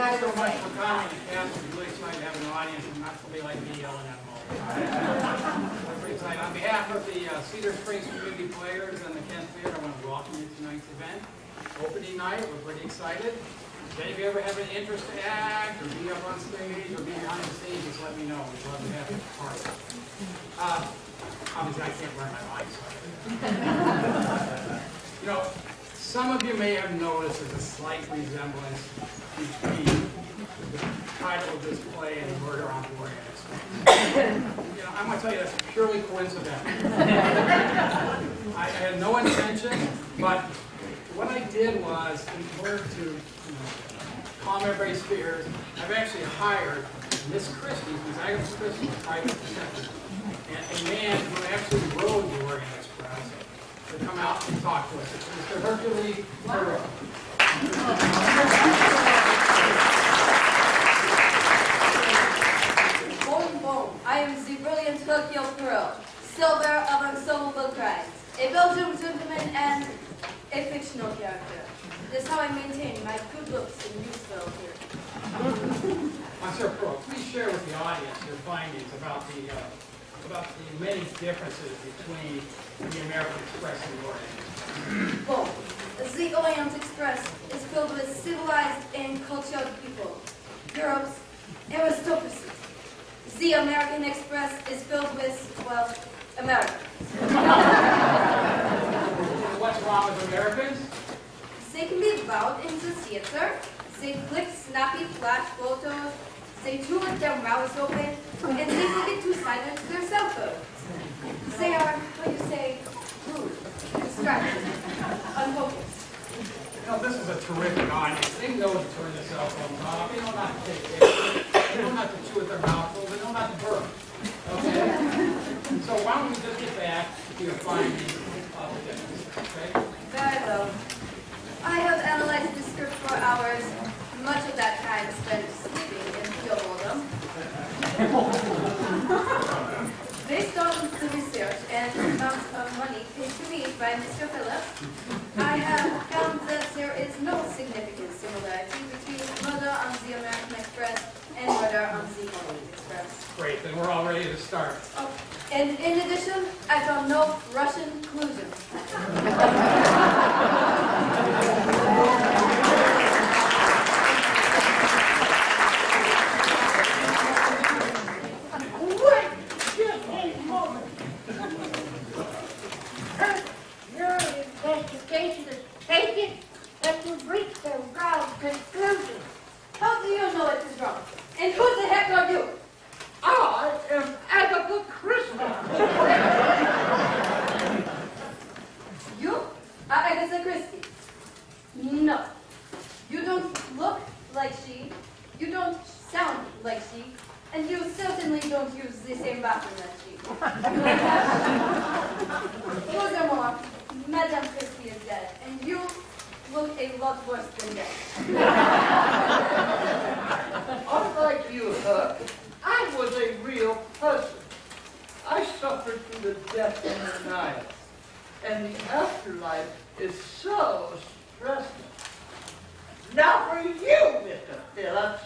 Thank you so much say. for coming. Yes, we're really excited to have an audience and not somebody like me yelling at them all the time. We're pretty excited. On behalf of the Cedar Springs Community Players and the Kent Theater, I want to welcome you to tonight's event. Opening night, we're pretty excited. If any of you ever have any interest to act, or be up on stage, or be behind the scenes, just let me know. We'd love to have you part of it. Obviously, I can't wear my mic, so. You know, some of you may have noticed there's a slight resemblance between the title of this play and Murder on the Orient Express. You know, I'm going to tell you that's purely coincidental. I had no intention, but what I did was, in order to calm everybody's fears, I've actually hired Miss Christie, who's Agatha Christie, a private detective, and a man who actually rode the Orient Express to come out and talk to us. It's Mr. Hercules Poirot. I am the brilliant Hercule Poirot, silver of unsolvable crimes, a Belgian gentleman and a fictional character. This is how I maintain my good looks and useful here. Monsieur Poirot, please share with the audience your findings about the many differences between the American Express and the Orient. Well, the Orient Express is filled with civilized and cultured people, Europe's aristocracy. The American Express is filled with, well, Americans. What's wrong with Americans? They can be loud in the theater, they click snappy flash photos, they chew with their mouths open, and they forget to silence their cell phones. They are, how do you say, rude, distracted, unfocused. You know, this is a terrific audience. They know to turn their cell phones off. They know not to take pictures. They know not to chew with their mouth full. They know not to burp. Okay? So why don't we just get back to your findings of the difference, okay? Very well. I have analyzed the script for hours, much of that time spent sleeping in pure boredom. Based on the research and the amount of money paid to me by Mr. Phillips, I have found that there is no significant similarity between Murder on the American Express and Murder on the Orient Express. Great, then we're all ready to start. Oh, and in addition, I found no Russian collusion. Your investigation is taken and you've reached the wrong conclusion. How do you know it is wrong? And who the heck are you? I am Agatha Christie. You are Agatha Christie. No. You don't look like she, you don't sound like she, and you certainly don't use the same bathroom as she. Furthermore, Madame Christie is dead, and you look a lot worse than dead. Unlike you, Huck, I was a real person. I suffered through the death and denial. And the afterlife is so stressful. Now for you, Mr. Phillips,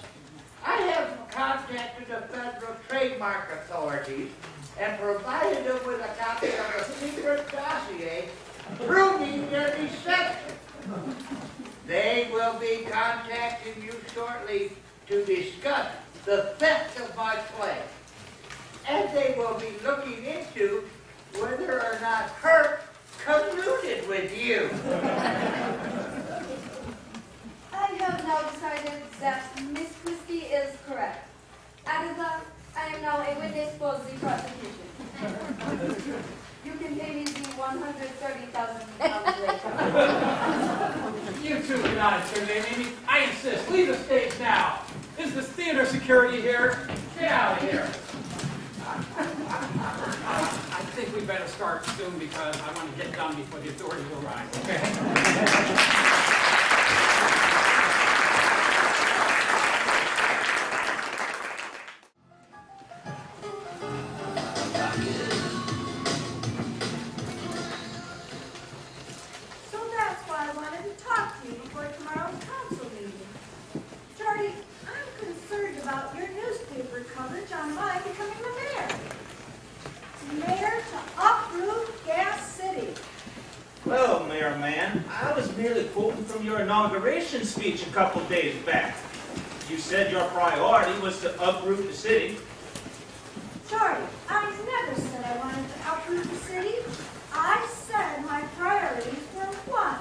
I have contacted the Federal Trademark Authorities and provided them with a copy of a secret dossier proving their deception. They will be contacting you shortly to discuss the theft of my play. And they will be looking into whether or not Herc colluded with you. I have now decided that Miss Christie is correct. Agatha, I am now a witness for the prosecution. You can pay me the $130,000 later. You two cannot intimidate me. I insist. Leave the stage now. Is this theater security here? Get out of here. I think we better start soon because I want to get done before the authorities arrive. Okay? So that's why I wanted to talk to you before tomorrow's council meeting. Charlie, inauguration speech a couple days back. You said your priority was to uproot the city. Sorry, I never said I wanted to uproot the city. I said my priorities were one,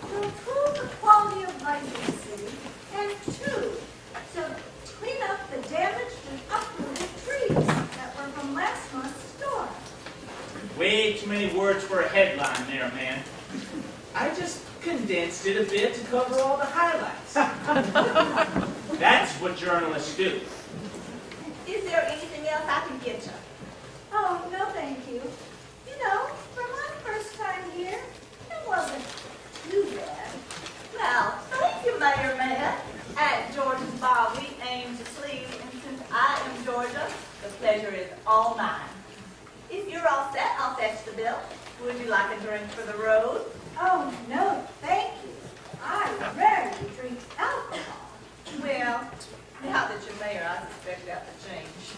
to improve the quality of life in the city, and two, to clean up the damaged and uprooted trees that were from last month's storm. Way too many words for a headline there, man. I just condensed it a bit to cover all the highlights. That's what journalists do. Is there anything else I can get you? Oh, no thank you. You know, for my first time here, it wasn't too bad. Well, thank you, Mayor Man. At Georgia's Bar, we aim to please, and since I am Georgia, the pleasure is all mine. If you're all set, I'll fetch the bill. Would you like a drink for the road? Oh, no, thank you. I rarely drink alcohol. Well, now that you're mayor, I suspect that to change.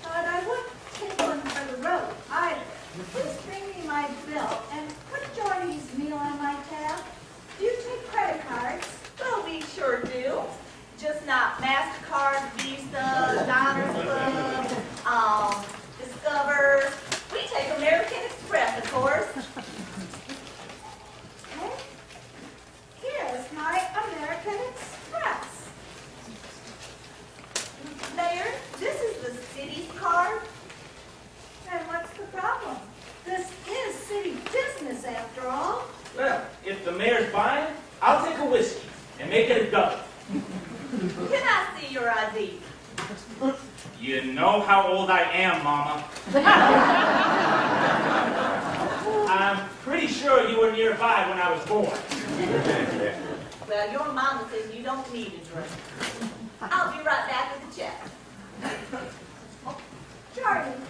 But I wouldn't take one for the road either. Please bring me my bill and put Johnny's meal on my tab. Do you take credit cards? Well, we sure do. Just not MasterCard, Visa, Diners Club, Discover. We take American Express, of course. Okay. Here's my American Express. Mayor, this is the city's card. And what's the problem? This is city business after all. Well, if the mayor's buying, I'll take a whiskey and make it a double. Can I see your ID? You know how old I am, Mama. I'm pretty sure you were nearby when I was born. Well, your mama says you don't need a drink. I'll be right back with the check. Jordan,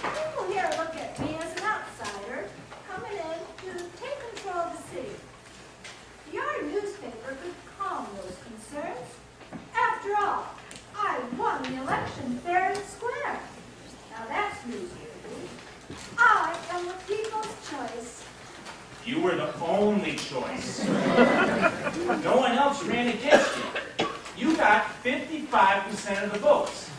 people here look at me as an outsider coming in to take control of the city. Your newspaper could calm those concerns. After all, I won the election fair and square. Now that's newsworthy. I am the people's choice. You were the only choice. No one else ran against you. You got 55% of the votes.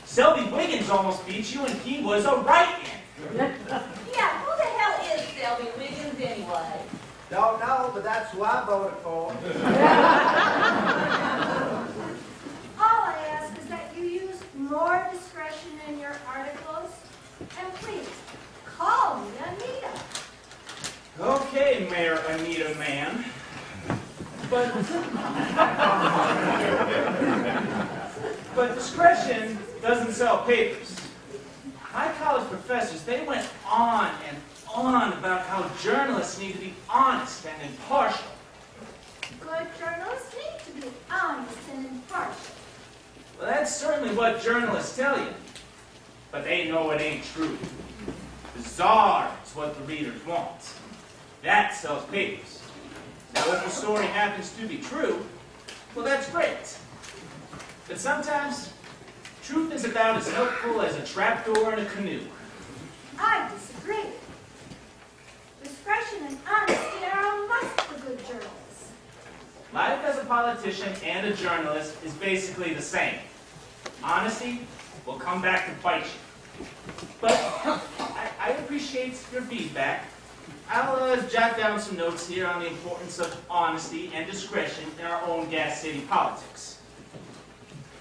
Selby Wiggins almost beat you, and he was a write-in. Yeah, who the hell is Selby Wiggins anyway? Don't know, but that's who I voted for. All I ask is that you use more discretion in your articles. And please, call me Anita. Okay, Mayor Anita Man. But discretion doesn't sell papers. My college professors, they went on and on about how journalists need to be honest and impartial. Good journalists need to be honest and impartial. Well, that's certainly what journalists tell you. But they know it ain't true. Bizarre is what the readers want. That sells papers. Now, if the story happens to be true, well, that's great. But sometimes, truth is about as helpful as a trapdoor in a canoe. I disagree. Discretion and honesty are a must for good journalists. Life as a politician and a journalist is basically the same. Honesty will come back to bite you. But I appreciate your feedback. I'll jot down some notes here on the importance of honesty and discretion in our own gas city politics.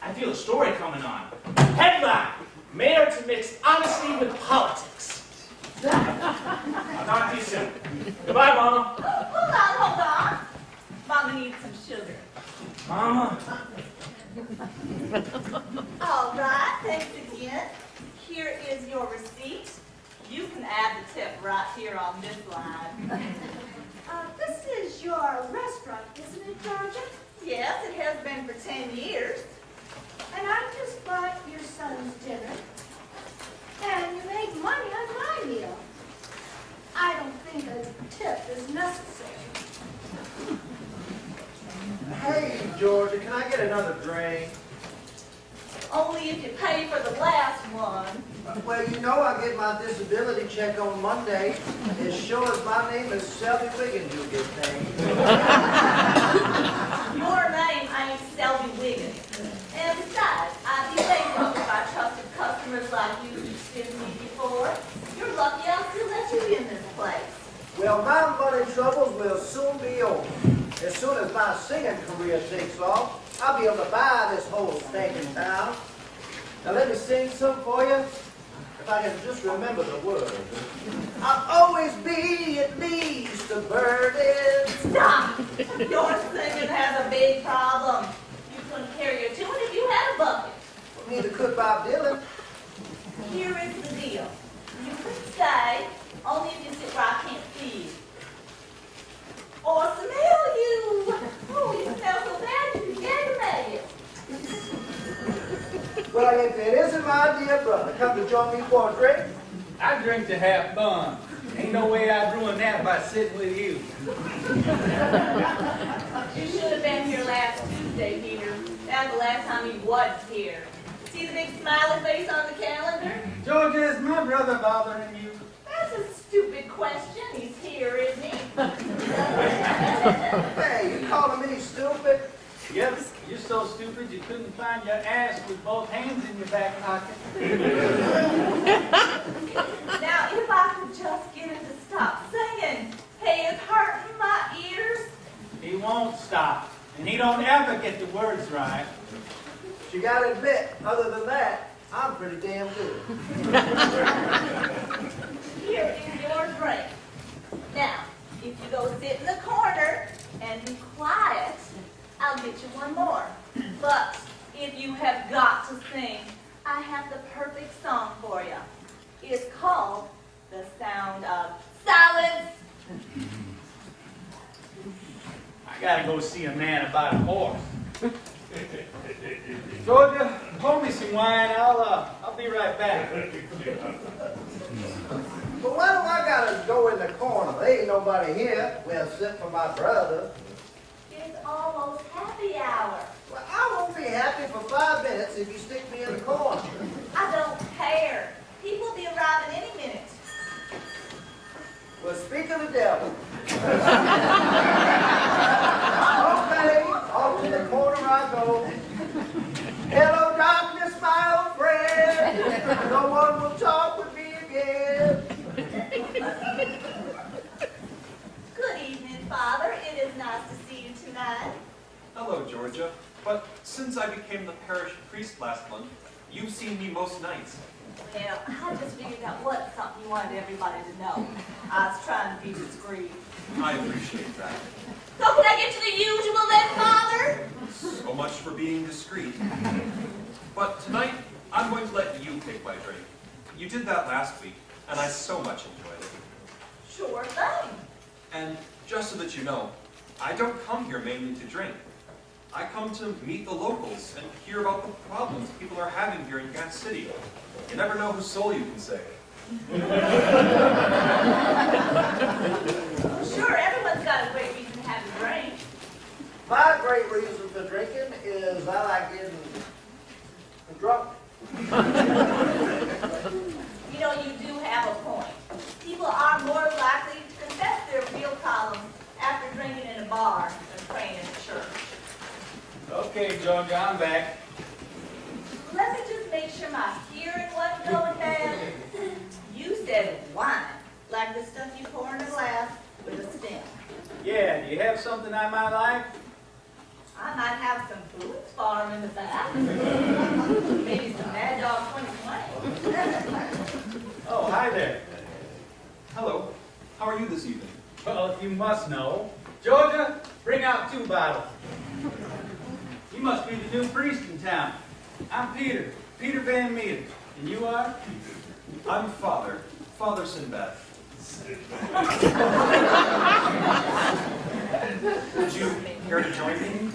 I feel a story coming on. Headline: Mayor to mix honesty with politics. I'll talk to you soon. Goodbye, Mama. Hold on. Mama needs some sugar. Mama. All right, thanks again. Here is your receipt. You can add the tip right here on this line. This is your restaurant, isn't it, Georgia? Yes, it has been for 10 years. And I just bought your son's dinner. And you made money on my meal. I don't think a tip is necessary. Hey, Georgia, can I get another drink? Only if you pay for the last one. Well, you know I get my disability check on Monday. As sure as my name is Selby Wiggins, you'll get paid. Your name ain't Selby Wiggins. And besides, I'd be bankrupt if I trusted customers like you who've stiffed me before. You're lucky I'll still let you in this place. Well, my money troubles will soon be over. As soon as my singing career takes off, I'll be able to buy this whole stinking town. Now let me sing some for you, if I can just remember the words. I'll always be at least a burden. Stop! Your singing has a big problem. You couldn't carry a tune if you had a bucket. Neither could Bob Dylan. Here is the deal. You can stay, only if you sit where I can't see you. Or smell you. Oh, you smell so bad you can get the mail. Well, if it isn't my dear brother, come to join me for a drink. I drink to have fun. Ain't no way I'd ruin that by sitting with you. You should have been here last Tuesday, Peter. That's the last time he was here. See the big smiley face on the calendar? Georgia, is my brother bothering you? That's a stupid question. He's here, isn't he? Hey, you calling me stupid? Yep, you're so stupid you couldn't find your ass with both hands in your back pocket. Now, if I could just get him to stop singing. Hey, it's hurting my ears. He won't stop, and he don't ever get the words right. You gotta admit, other than that, I'm pretty damn good. Here is your drink. Now, if you go sit in the corner and be quiet, I'll get you one more. But if you have got to sing, I have the perfect song for you. It's called The Sound of Silence. I gotta go see a man about a horse. Georgia, pour me some wine. I'll be right back. But why do I gotta go in the corner? There ain't nobody here. Well, except for my brother. It's almost happy hour. Well, I won't be happy for 5 minutes if you stick me in the corner. I don't care. People will be arriving any minute. Well, speak of the devil. Okay, off to the corner I go. Hello, darkness, my old friend. No one will talk with me again. Good evening, Father. It is nice to see you tonight. Hello, Georgia. But since I became the parish priest last month, you've seen me most nights. Well, I just figured that wasn't something you wanted everybody to know. I was trying to be discreet. I appreciate that. So can I get to the usual then, Father? So much for being discreet. But tonight, I'm going to let you pick my drink. You did that last week, and I so much enjoyed it. Sure thing. And just so that you know, I don't come here mainly to drink. I come to meet the locals and hear about the problems people are having here in Gas City. You never know whose soul you can save. Sure, everyone's got a great reason to have a drink. My great reason for drinking is I like getting drunk. You know, you do have a point. People are more likely to confess their real problems after drinking in a bar than praying in a church. Okay, Georgia, I'm back. Let me just make sure my hearing wasn't going bad. You said wine, like the stuff you pour in a glass with a stem. Yeah, do you have something I might like? I might have some Phillips farm in the back. Maybe some Mad Dog 2020. Oh, hi there. Hello. How are you this evening? Well, you must know. Georgia, bring out 2 bottles. You must be the new priest in town. I'm Peter Van Meter. And you are? I'm Father Sinbad. Would you care to join me?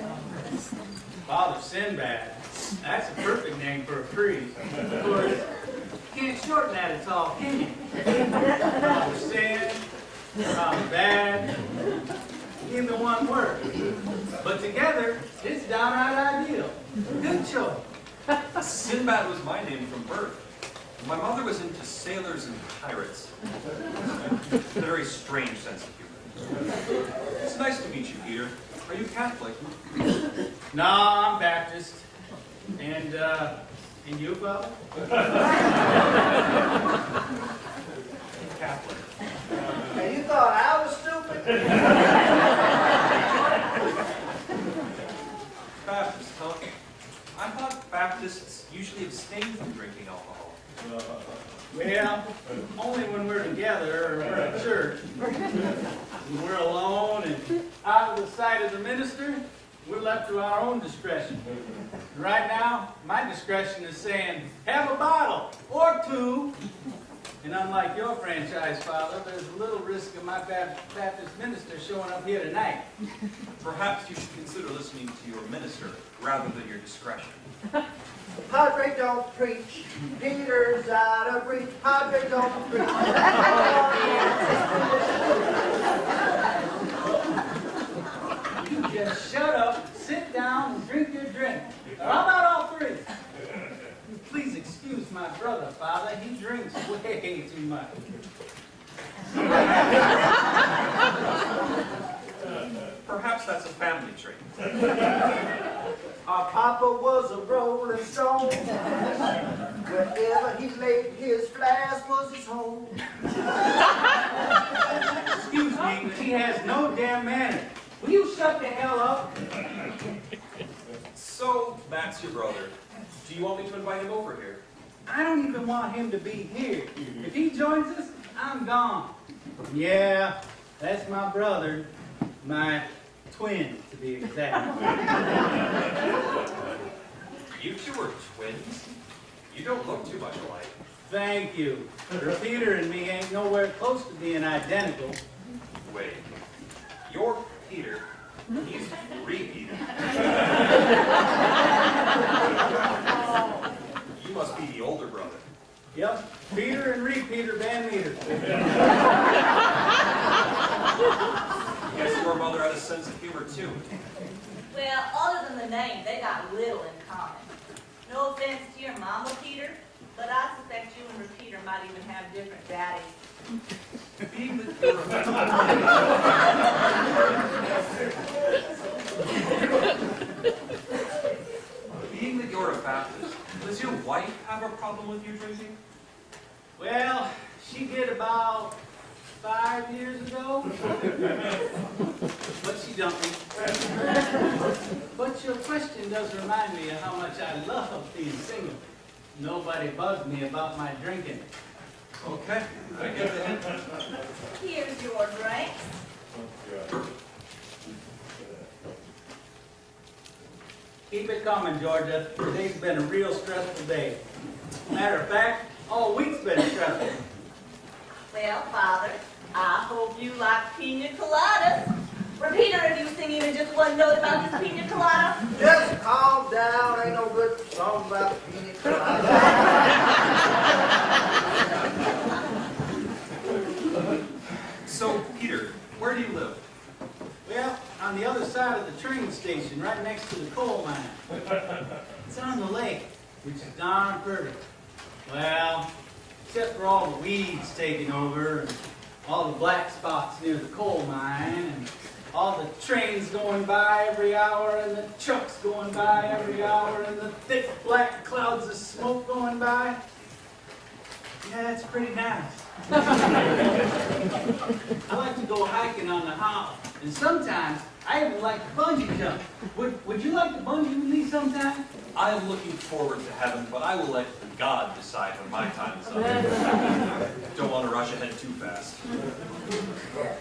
Father Sinbad. That's a perfect name for a priest. Of course, you can't shorten that at all, can you? Father Sin, Father Bad, either one word. But together, it's downright ideal. Good choice. Sinbad was my name from birth. My mother was into sailors and pirates. A very strange sense of humor. It's nice to meet you, Peter. Are you Catholic? No, I'm Baptist. And you, Father? Catholic. And you thought I was stupid? Baptist, huh? I thought Baptists usually abstain from drinking alcohol. Well, only when we're together or we're at church. When we're alone and out of the sight of the minister, we're left to our own discretion. Right now, my discretion is saying, have a bottle or two. And unlike your franchise, Father, there's a little risk of my Baptist minister showing up here tonight. Perhaps you should consider listening to your minister rather than your discretion. Padre don't preach. Peter's out of reach. Padre don't preach. You just shut up, sit down, and drink your drink. Or how about all three? Please excuse my brother, Father. He drinks way too much. Perhaps that's a family trait. Our Papa was a rolling stone. Wherever he laid his flask was his home. Excuse me, but he has no damn manners. Will you shut the hell up? So, that's your brother. Do you want me to invite him over here? I don't even want him to be here. If he joins us, I'm gone. Yeah, that's my brother. My twin, to be exact. You two are twins? You don't look too much alike. Thank you. Peter and me ain't nowhere close to being identical. Wait. You're Peter. He's Peter. You must be the older brother. Yep, Peter and Repeater Van Meter. Guess your mother had a sense of humor too. Well, other than the name, they got little in common. No offense to your mama, Peter, but I suspect you and Repeater might even have different daddies. Being that you're Being that you're a Baptist, does your wife have a problem with you drinking? Well, she did about 5 years ago. But she dumped me. But your question does remind me of how much I love being single. Nobody bugs me about my drinking. Okay, I get the hint. Here's your drinks. Keep it coming, Georgia. Today's been a real stressful day. Matter of fact, all week's been stressful. Well, Father, I hope you like pina coladas. Repeater, are you singing in just one note about this pina colada? Just calm down. Ain't no good song about pina colada. So, Peter, where do you live? Well, on the other side of the train station, right next to the coal mine. It's on the lake, which is darn pretty. Well, except for all the weeds taking over, and all the black spots near the coal mine, and all the trains going by every hour, and the trucks going by every hour, and the thick black clouds of smoke going by. Yeah, it's pretty nice. I like to go hiking on the hollow, and sometimes I even like to bungee jump. Would you like to bungee with me sometime? I'm looking forward to heaven, but I will let God decide when my time is up. Don't want to rush ahead too fast.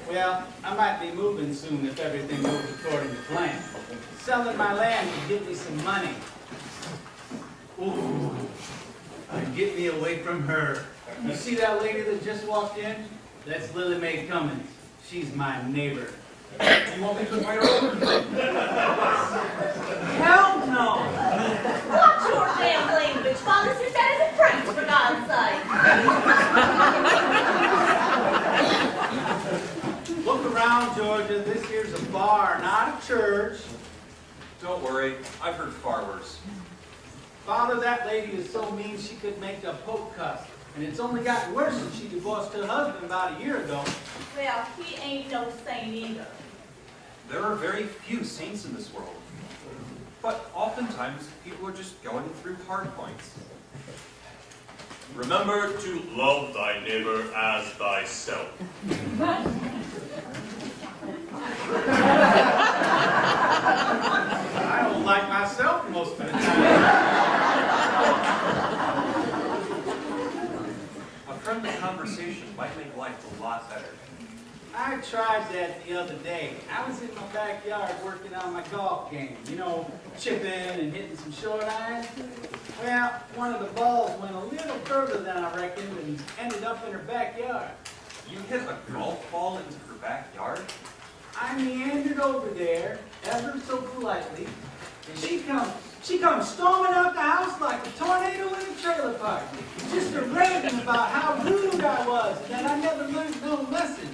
Well, I might be moving soon if everything goes according to plan. Selling my land would give me some money. Ooh, and get me away from her. You see that lady that just walked in? That's Lily Mae Cummins. She's my neighbor. Do you want me to invite her over? Hell no! Watch your damn language, Father, since that is a prank, for God's sake. Look around, Georgia. This here's a bar, not a church. Don't worry, I've heard far worse. Father, that lady is so mean she could make a poke cuss. And it's only gotten worse since she divorced her husband about a year ago. Well, he ain't no saint either. There are very few saints in this world. But oftentimes, people are just going through hard points. Remember to love thy neighbor as thyself. I don't like myself most of the time. A friendly conversation might make life a lot better. I tried that the other day. I was in my backyard working on my golf game. You know, chipping and hitting some short irons. Well, one of the balls went a little further than I reckoned and ended up in her backyard. You hit a golf ball into her backyard? I meandered over there, ever so politely, and she comes storming out the house like a tornado in a trailer park, just raving about how rude I was and that I never learned no lesson.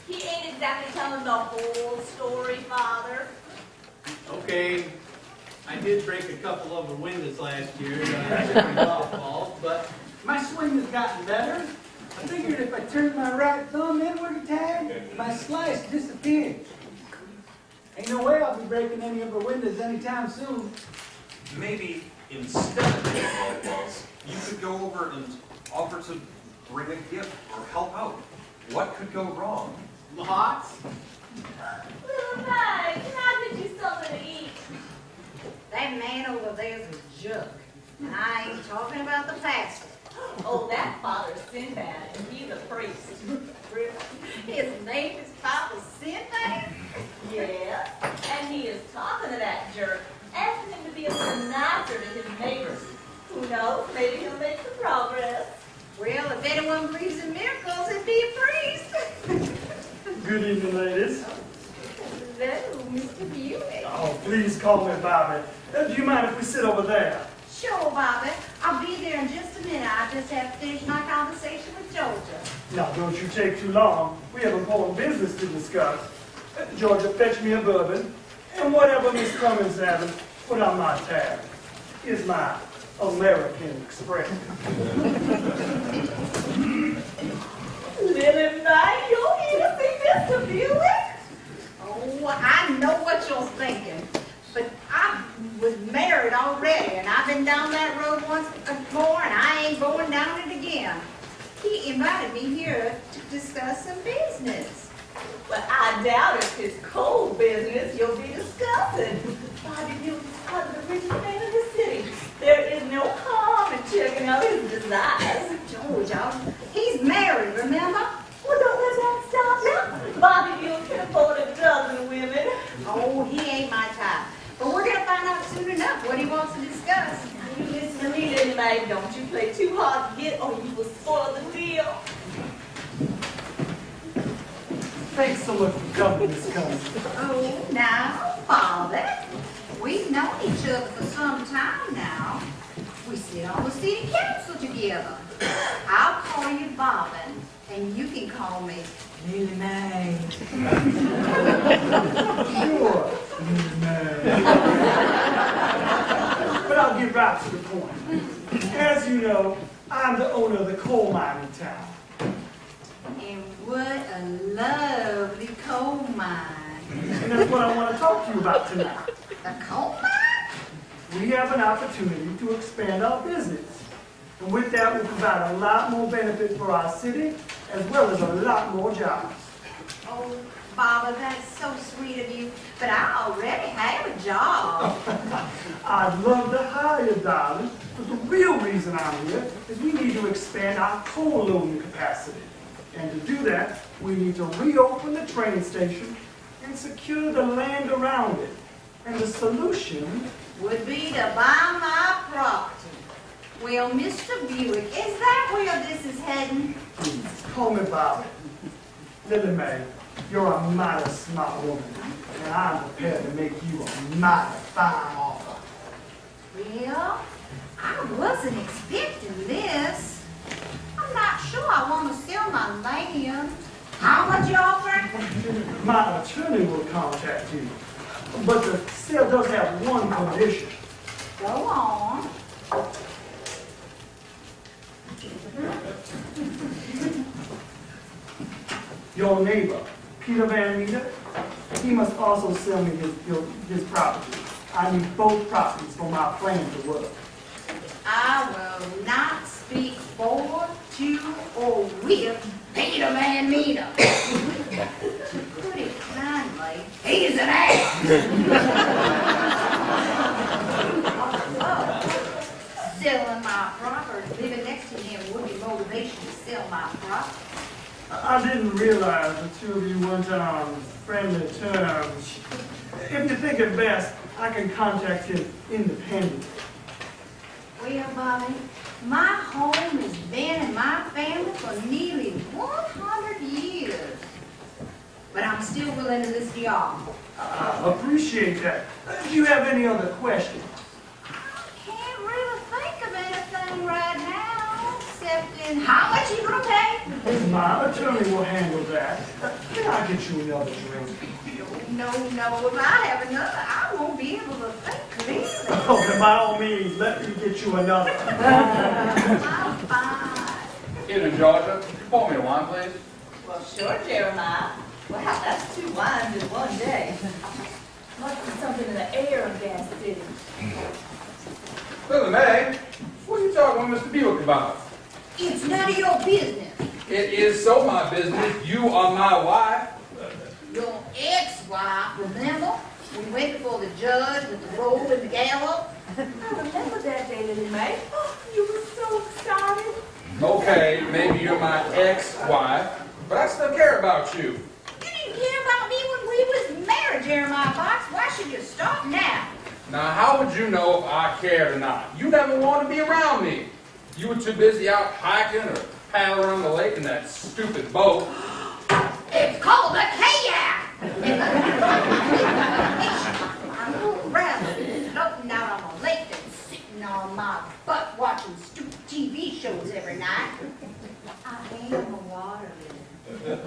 He ain't exactly telling the whole story, Father. Okay, I did break a couple of her windows last year, chipping golf balls, but my swing has gotten better. I figured if I turned my right thumb inward a tad, my slice disappeared. Ain't no way I'll be breaking any of her windows anytime soon. Maybe instead of hitting golf balls, you could go over and offer to bring a gift or help out. What could go wrong? Lots. Little May, can I get you something to eat? That man over there's a jerk. And I ain't talking about the pastor. Oh, that Father's Sinbad, and he's a priest. His name is Papa Sinbad. Yes, and he is talking to that jerk, asking him to be a little nicer to his neighbors. Who knows, maybe he'll make some progress. Well, if anyone believes in miracles, it'd be a priest. Good evening, ladies. Hello, Mr. Buick. Oh, please call me Bobby. Do you mind if we sit over there? Sure, Bobby. I'll be there in just a minute. I just have to finish my conversation with Georgia. Now, don't you take too long. We have important business to discuss. Georgia, fetch me a bourbon. And whatever Miss Cummins having, put on my tab. Here's my American Express. Lily May, you here to see Mr. Buick? Oh, I know what you're thinking. But I was married already, and I've been down that road once before, and I ain't going down it again. He invited me here to discuss some business. Well, I doubt it's his coal business you'll be discussing. Bobby Buick is part of the richest man in the city. There is no harm in checking out his desires. Georgia, he's married, remember? Well, don't let that stop him. Bobby Buick can afford a dozen women. Oh, he ain't my type. But we're gonna find out soon enough what he wants to discuss. You listen to me, Lily May. Don't you play too hard to get or you will spoil the deal. Thanks so much for coming, Miss Cummins. Oh, now, Father, we've known each other for some time now. We sit on the city council together. I'll call you Bobbin, and you can call me Lily May. Sure, Miss May. But I'll get right to the point. As you know, I'm the owner of the coal mine in town. And what a lovely coal mine. And that's what I want to talk to you about tonight. The coal mine? We have an opportunity to expand our business. And with that, we'll provide a lot more benefit for our city, as well as a lot more jobs. Oh, Baba, that's so sweet of you. But I already have a job. I'd love to hire you, darling, but the real reason I'm here is we need to expand our coal loading capacity. And to do that, we need to reopen the train station and secure the land around it. And the solution Would be to buy my property. Well, Mr. Buick, is that where this is heading? Please, call me Bob. Lily May, you're a mighty smart woman, and I'm prepared to make you a mighty fine offer. Well, I wasn't expecting this. I'm not sure I want to sell my land. How much you offering? My attorney will contact you, but the sale does have one condition. Go on. Your neighbor, Peter Van Meter, he must also sell me his property. I need both properties for my plan to work. I will not speak for, to, or with Peter Van Meter. To put it kindly, he's an ass. Selling my property, living next to him would be motivation to sell my property. I didn't realize the two of you weren't on friendly terms. If you think it best, I can contact him independently. Well, Bobby, my home has been in my family for nearly 100 years. But I'm still willing to listen to y'all. I appreciate that. Do you have any other questions? I can't really think of anything right now, except in how much you gonna pay? My attorney will handle that. Can I get you another drink? No, if I have another, I won't be able to think clearly. Oh, then by all means, let me get you another. I'm fine. Evening, Georgia. Pour me a wine, please. Well, sure, Jeremiah. Wow, that's 2 wines in one day. Must be something in the air of Gas City. Lily Mae, what are you talking with Mr. Buick about? It's none of your business. It is so my business. You are my wife. Your ex-wife, remember? We went before the judge with the robe and the gallows. I remember that day, Lily Mae. Oh, you were so excited. Okay, maybe you're my ex-wife, but I still care about you. You didn't care about me when we was married, Jeremiah Fox. Why should you stop now? Now, how would you know if I cared or not? You never wanted to be around me. You were too busy out hiking or paddling around the lake in that stupid boat. It's called a kayak. I'm rather floating out on a lake than sitting on my butt watching stupid TV shows every night. I am a water lily.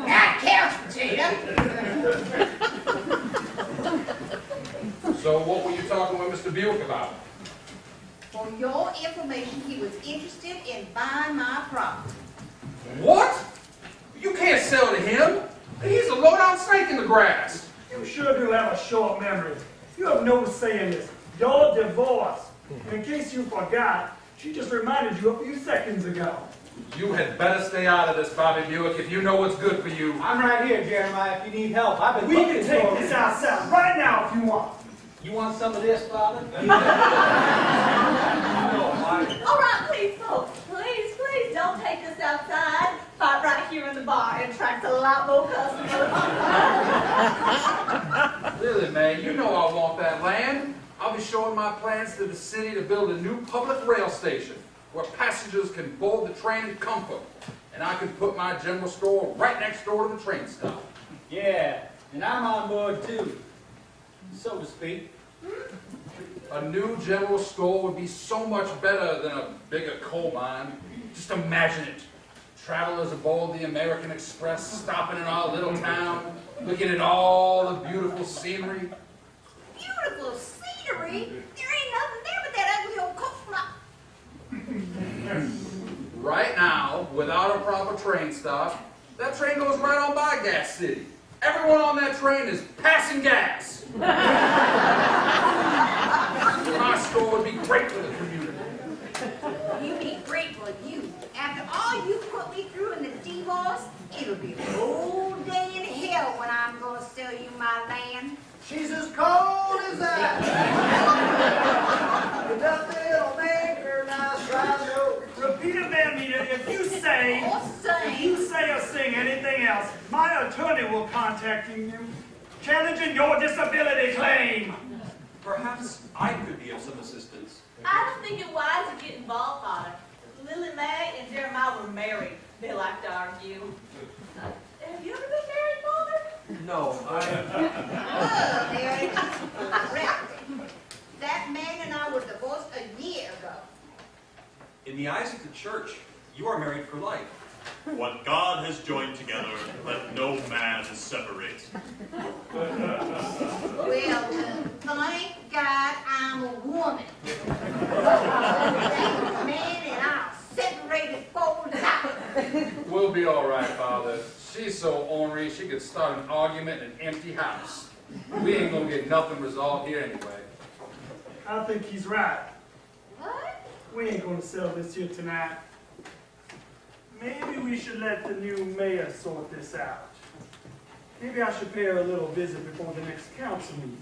That counts, Potato. So what were you talking with Mr. Buick about? For your information, he was interested in buying my property. What? You can't sell to him. He's a low-down snake in the grass. You sure do have a short memory. You have no say in this. You're divorced. And in case you forgot, she just reminded you a few seconds ago. You had better stay out of this, Bobby Buick, if you know what's good for you. I'm right here, Jeremiah, if you need help. I've been We looking can for take it. this outside right now if you want. You want some of this, Father? All right, please, folks. Please don't take us outside. Fight right here in the bar. It attracts a lot more customers. Lily Mae, you know I want that land. I'll be showing my plans to the city to build a new public rail station where passengers can board the train in comfort. And I can put my general store right next door to the train stop. Yeah, and I'm on board too, so to speak. A new general store would be so much better than a bigger coal mine. Just imagine it. Travelers aboard the American Express, stopping in our little town, looking at all the beautiful scenery. Beautiful scenery? There ain't nothing there but that ugly old coastline. Right now, without a proper train stop, that train goes right on by Gas City. Everyone on that train is passing gas. My store would be great for the community. You'd be grateful for you. After all you put me through in the divorce, it'll be a whole day in hell when I'm gonna sell you my land. She's as cold as that. Nothing will make her nice right over. Repeat it, Van Meter. If you say or sing anything else, my attorney will contact you, challenging your disability claim. Perhaps I could be of some assistance. I don't think it wise to get involved, Father. Lily Mae and Jeremiah were married. They like to argue. Have you ever been married, Father? No, Look, there it is. That man and I were divorced a year ago. In the eyes of the church, you are married for life. What God has joined together, let no man separate. Well, thank God I'm a woman. That man and I are separated for life. We'll be all right, Father. She's so start an argument in an empty house. We ain't gonna get nothing resolved here anyway. I think he's right. What? We ain't gonna settle this here tonight. Maybe we should let the new mayor sort this out. Maybe I should pay her a little visit before the next council meeting.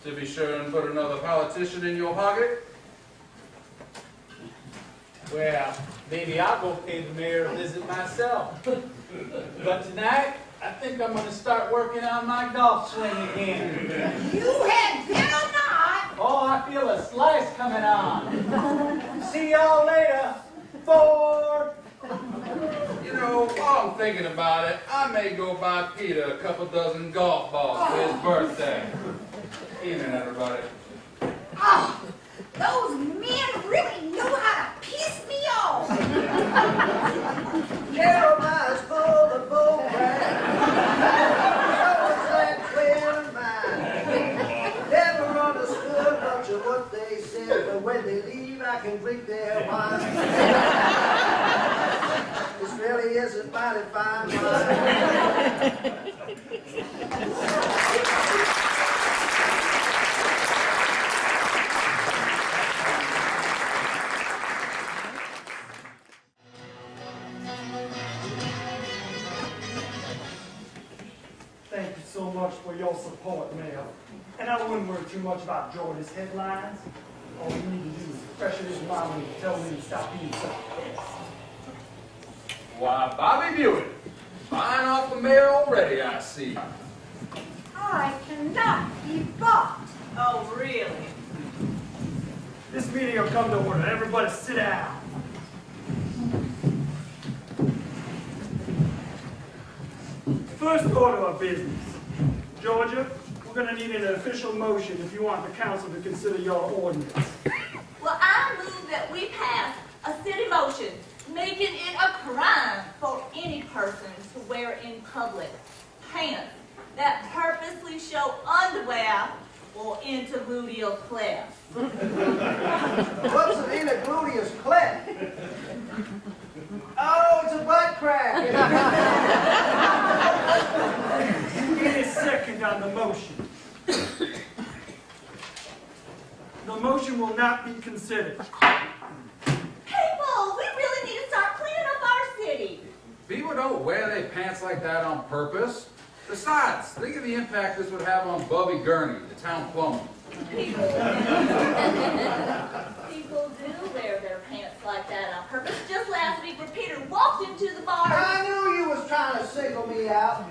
To be sure and put another politician in your pocket? Well, maybe I'll go pay the mayor a visit myself. But tonight, I think I'm gonna start working on my golf swing again. You had better not. Oh, I feel a slice coming on. See y'all later. 4. You know, while I'm thinking about it, I may go buy Peter a couple dozen golf balls for his birthday. Evening, everybody. Oh, those men really knew how to piss me off. Jeremiah's full of bull crap. Always that clear in mind. Never understood much of what they said, but when they leave, I can drink their wine. This really isn't mighty fine wine. Thank you so much for your support, Mayor. And I wouldn't worry too much about George's headlines. All we need to do is pressure his mom and tell him to stop being so pissed. Why, Bobby Buick, buying off the mayor already, I see. I cannot be bought. Oh, really? This meeting will come to order. Everybody sit down. First order of business. Georgia, we're going to need an official motion if you want the council to consider your ordinance. Well, I move that we pass a city motion making it a crime for any person to wear in public pants that purposely show underwear or interluteal clefts. What's an intergluteus cleft? Oh, it's a butt crack. Any second on the motion. The motion will not be considered. People, we really need to start cleaning up our city. People don't wear their pants like that on purpose. Besides, think of the impact this would have on Bubby Gurney, the town plumber. People do wear their pants like that on purpose. Just last week when Peter walked into the bar. I knew you was trying to single me out.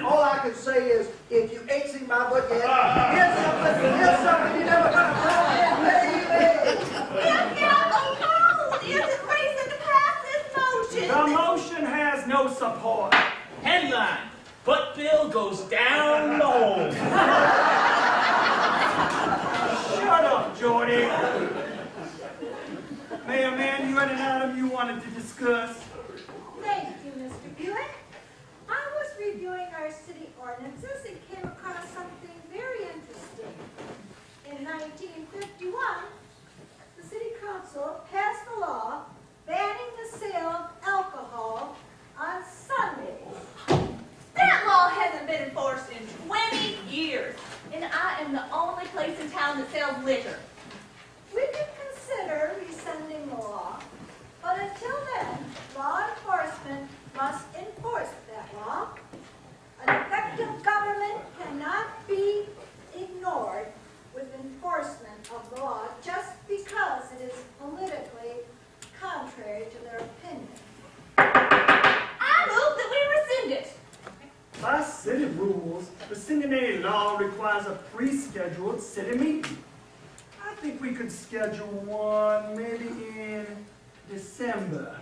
All I could say is, if you ain't seen my butt yet, here's something you never gonna tell me, baby. Isn't reason to pass this motion. The motion has no support. Headline, foot bill goes down low. Shut up, Jordy. Mayor Mann, you had an item you wanted to discuss? Thank you, Mr. Buick. I was reviewing our city ordinances and came across something very interesting. In 1951, the city council passed a law banning the sale of alcohol on Sundays. That law hasn't been enforced in 20 years, and I am the only place in town that sells liquor. We can consider rescinding the law, but until then, law enforcement must enforce that law. An effective government cannot be ignored with enforcement of the law just because it is politically contrary to their opinion. I move that we rescind it. By city rules, rescinding any law requires a pre-scheduled city meeting. I think we could schedule one maybe in December.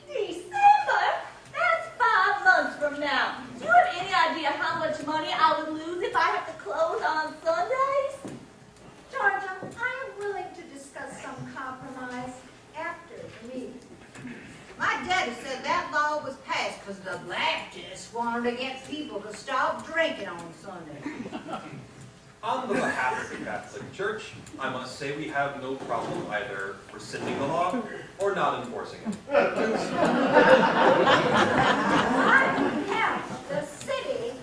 December? That's 5 months from now. Do you have any idea how much money I would lose if I have to close on Sundays? Georgia, I am willing to discuss some compromise after the meeting. My daddy said that law was passed because the Baptists wanted to get people to stop drinking on Sunday. On the behalf of the Catholic Church, I must say we have no problem either rescinding the law or not enforcing it. On behalf of the city,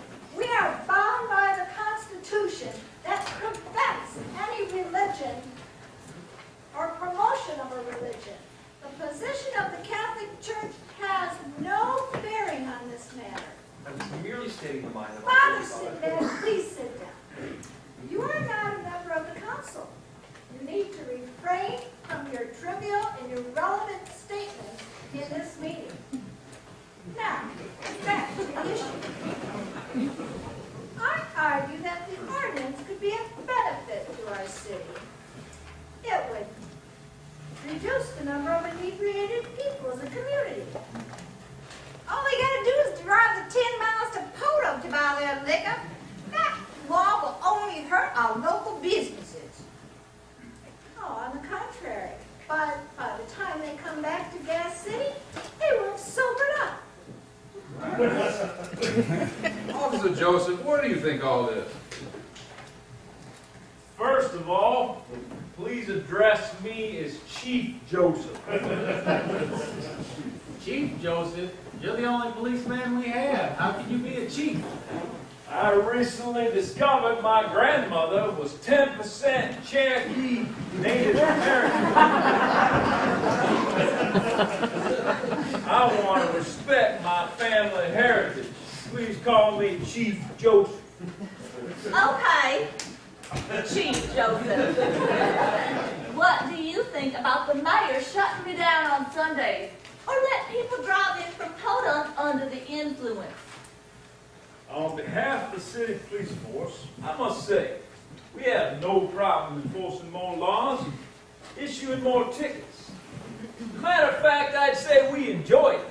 number of inebriated people in the community. All they gotta do is drive the 10 miles to Poto to buy their liquor. That law will only hurt our local businesses. Oh, on the contrary, by the time they come back to Gas City, they will have sobered up. Officer Joseph, what do you think all this? First of all, please address me as Chief Joseph. Chief Joseph, you're the only policeman we have. How can you be a chief? I recently discovered my grandmother was 10% Cherokee Native American. I want to respect my family heritage. Please call me Chief Joseph. Okay, Chief Joseph. What do you think about the mayor shutting me down on Sundays? Or let people drive in from Poto under the influence? On behalf of the city police force, I must say, we have no problem enforcing more laws and issuing more tickets. Matter of fact, I'd say we enjoy it.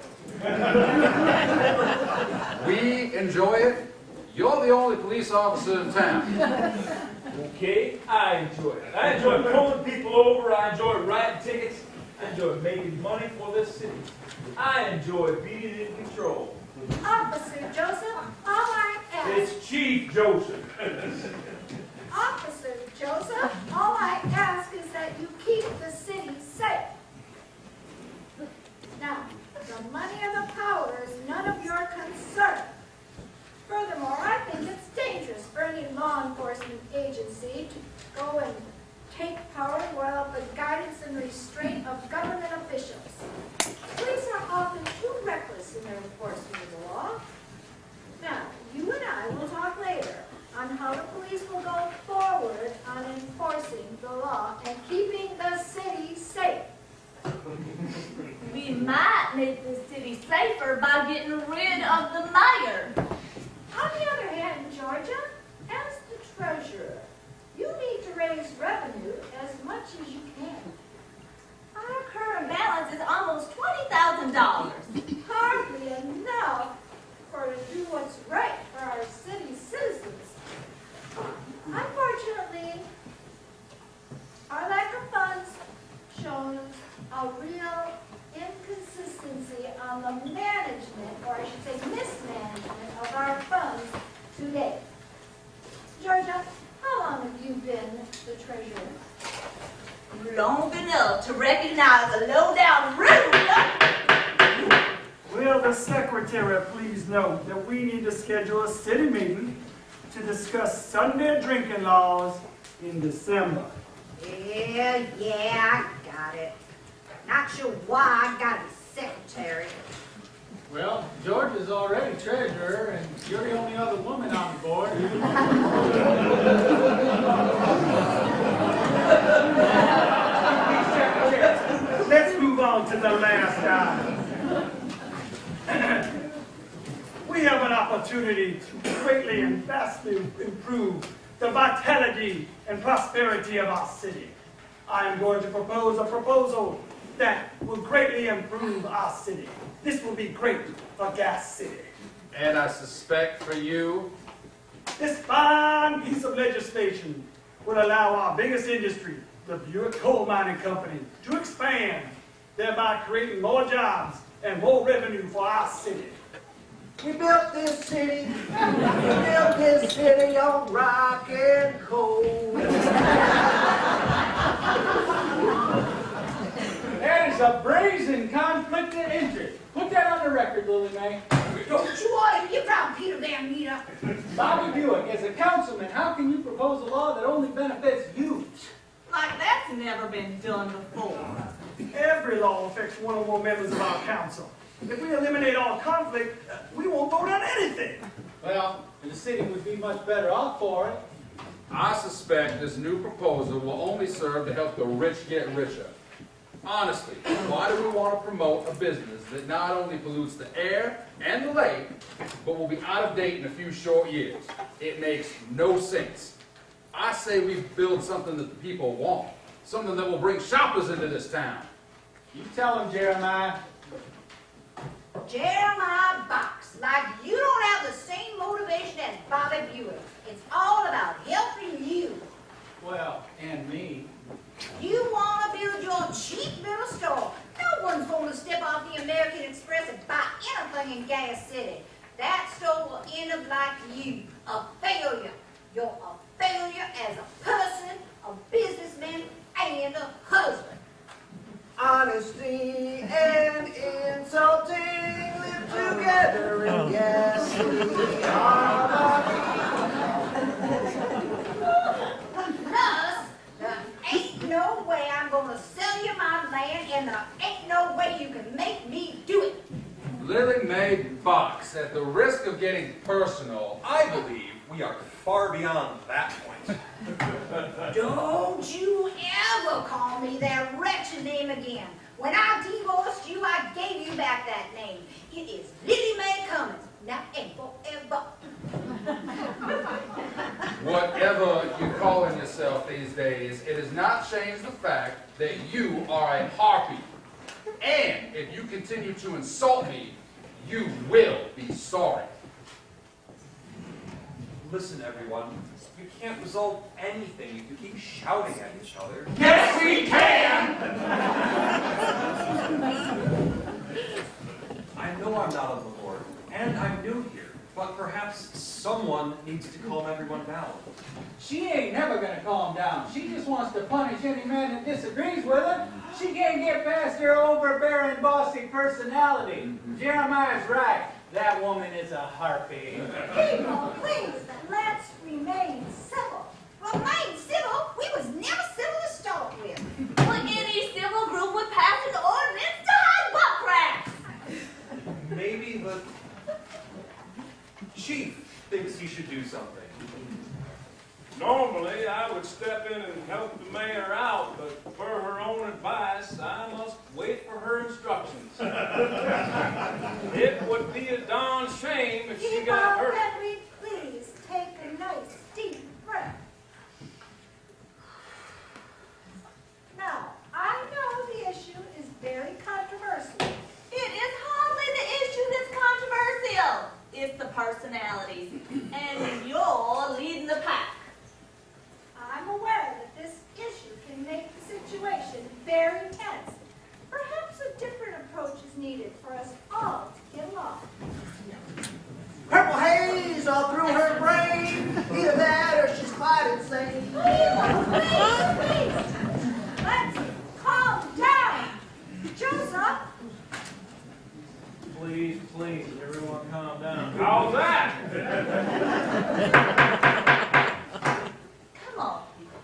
We enjoy it? You're the only police officer in town. Okay, I enjoy it. I enjoy pulling people over, I enjoy writing tickets, I enjoy making money for this city. I enjoy being in control. Officer Joseph, all I ask. It's Chief Joseph. Officer Joseph, all I ask is that you keep the city safe. Now, the money and the power is none of your concern. Furthermore, I think it's dangerous for any law enforcement agency to go and take power without the guidance and restraint of government officials. Police are often too reckless in their enforcement of the law. Now, you and I will talk later on how the police will go forward on enforcing the law and keeping the city safe. We might make the city safer by getting rid of the mayor. On the other hand, Georgia, as the treasurer, you need to raise revenue as much as you can. Our current balance is almost $20,000. Hardly enough to do what's right for our city citizens. Unfortunately, our lack of funds shows a real inconsistency on the management, or I should say mismanagement, of our funds today. Georgia, how long have you been the treasurer? Long enough to recognize a low-down ruler. Will the secretary please note that we need to schedule a city meeting to discuss Sunday drinking laws in December? Yeah, I got it. Not sure why I got a secretary. Well, George is already treasurer, and you're the only other woman on the board. Let's move on to the last item. We have an opportunity to greatly and vastly improve the vitality and prosperity of our city. I am going to propose a proposal that will greatly improve our city. This will be great for Gas City. And I suspect for you, This fine piece of legislation will allow our biggest industry, the Buick Coal Mining Company, to expand, thereby creating more jobs and more revenue for our city. We built this city on rock and coal. That is a brazen conflict of interest. Put that on the record, Lily Mae. Don't you want to get around Peter Van Meter? Bobby Buick, as a councilman, how can you propose a law that only benefits you? Like that's never been done before. Every law affects one or more members of our council. If we eliminate all conflict, we won't vote on anything. Well, the city would be much better off for it. I suspect this new proposal will only serve to help the rich get richer. Honestly, why do we want to promote a business that not only pollutes the air and the lake, but will be out of date in a few short years? It makes no sense. I say we build something that the people want, something that will bring shoppers into this town. You tell him, Jeremiah. Jeremiah Box, like you don't have the same motivation as Bobby Buick. It's all about helping you. Well, and me. You want to build your cheap little store. No one's going to step off the American Express and buy anything in Gas City. That store will end up like you, a failure. You're a failure as a person, a businessman, and a husband. Honesty and insulting live together in Gas City Plus, there ain't no way I'm going to sell you my land, and there ain't no way you can make me do it. Lily Mae Box, at the risk of getting personal, I believe We are far beyond that point. Don't you ever call me that wretched name again. When I divorced you, I gave you back that name. It is Lily Mae Cummins, now and forever. Whatever you're calling yourself these days, it does not change the fact that you are a harpy. And if you continue to insult me, you will be sorry. Listen, everyone, you can't resolve anything if you keep shouting at each other. Yes, we can! I know I'm not on the board, and I'm new here, but perhaps someone needs to calm everyone down. She ain't never gonna calm down. She just wants to punish any man that disagrees with her. She can't get past her overbearing, bossy personality. Jeremiah's right. That woman is a harpy. People, please, let's remain civil. Remain civil? We was never civil to start with. Well, any civil group would pass an ordinance to hide butt cracks. Maybe the chief thinks he should do something. Normally, I would step in and help the mayor out, but per her own advice, I must wait for her instructions. It would be a darn shame if she got hurt. Henry, please take a nice deep breath. Now, I know the issue is very controversial. It is hardly the issue that's controversial. It's the personalities. And you're leading the pack. I'm aware that this issue can make the situation very tense. Perhaps a different approach is needed for us all to get along. Purple haze all through her brain. Either that or she's quite insane. Please. Let's calm down. Joseph. Please, everyone calm down. How's that? Come on, people.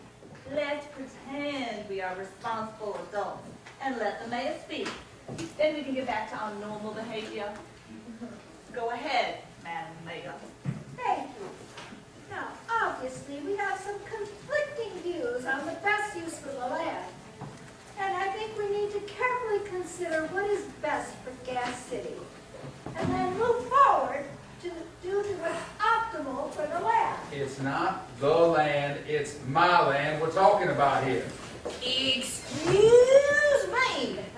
Let's pretend we are responsible adults and let the mayor speak. Then we can get back to our normal behavior. Go ahead, Madam Mayor. Thank you. Now, obviously, we have some conflicting views on the best use for the land. And I think we need to carefully consider what is best for Gas City. And then move forward to do what's optimal for the land. It's not the land, it's my land we're talking about here. Excuse me.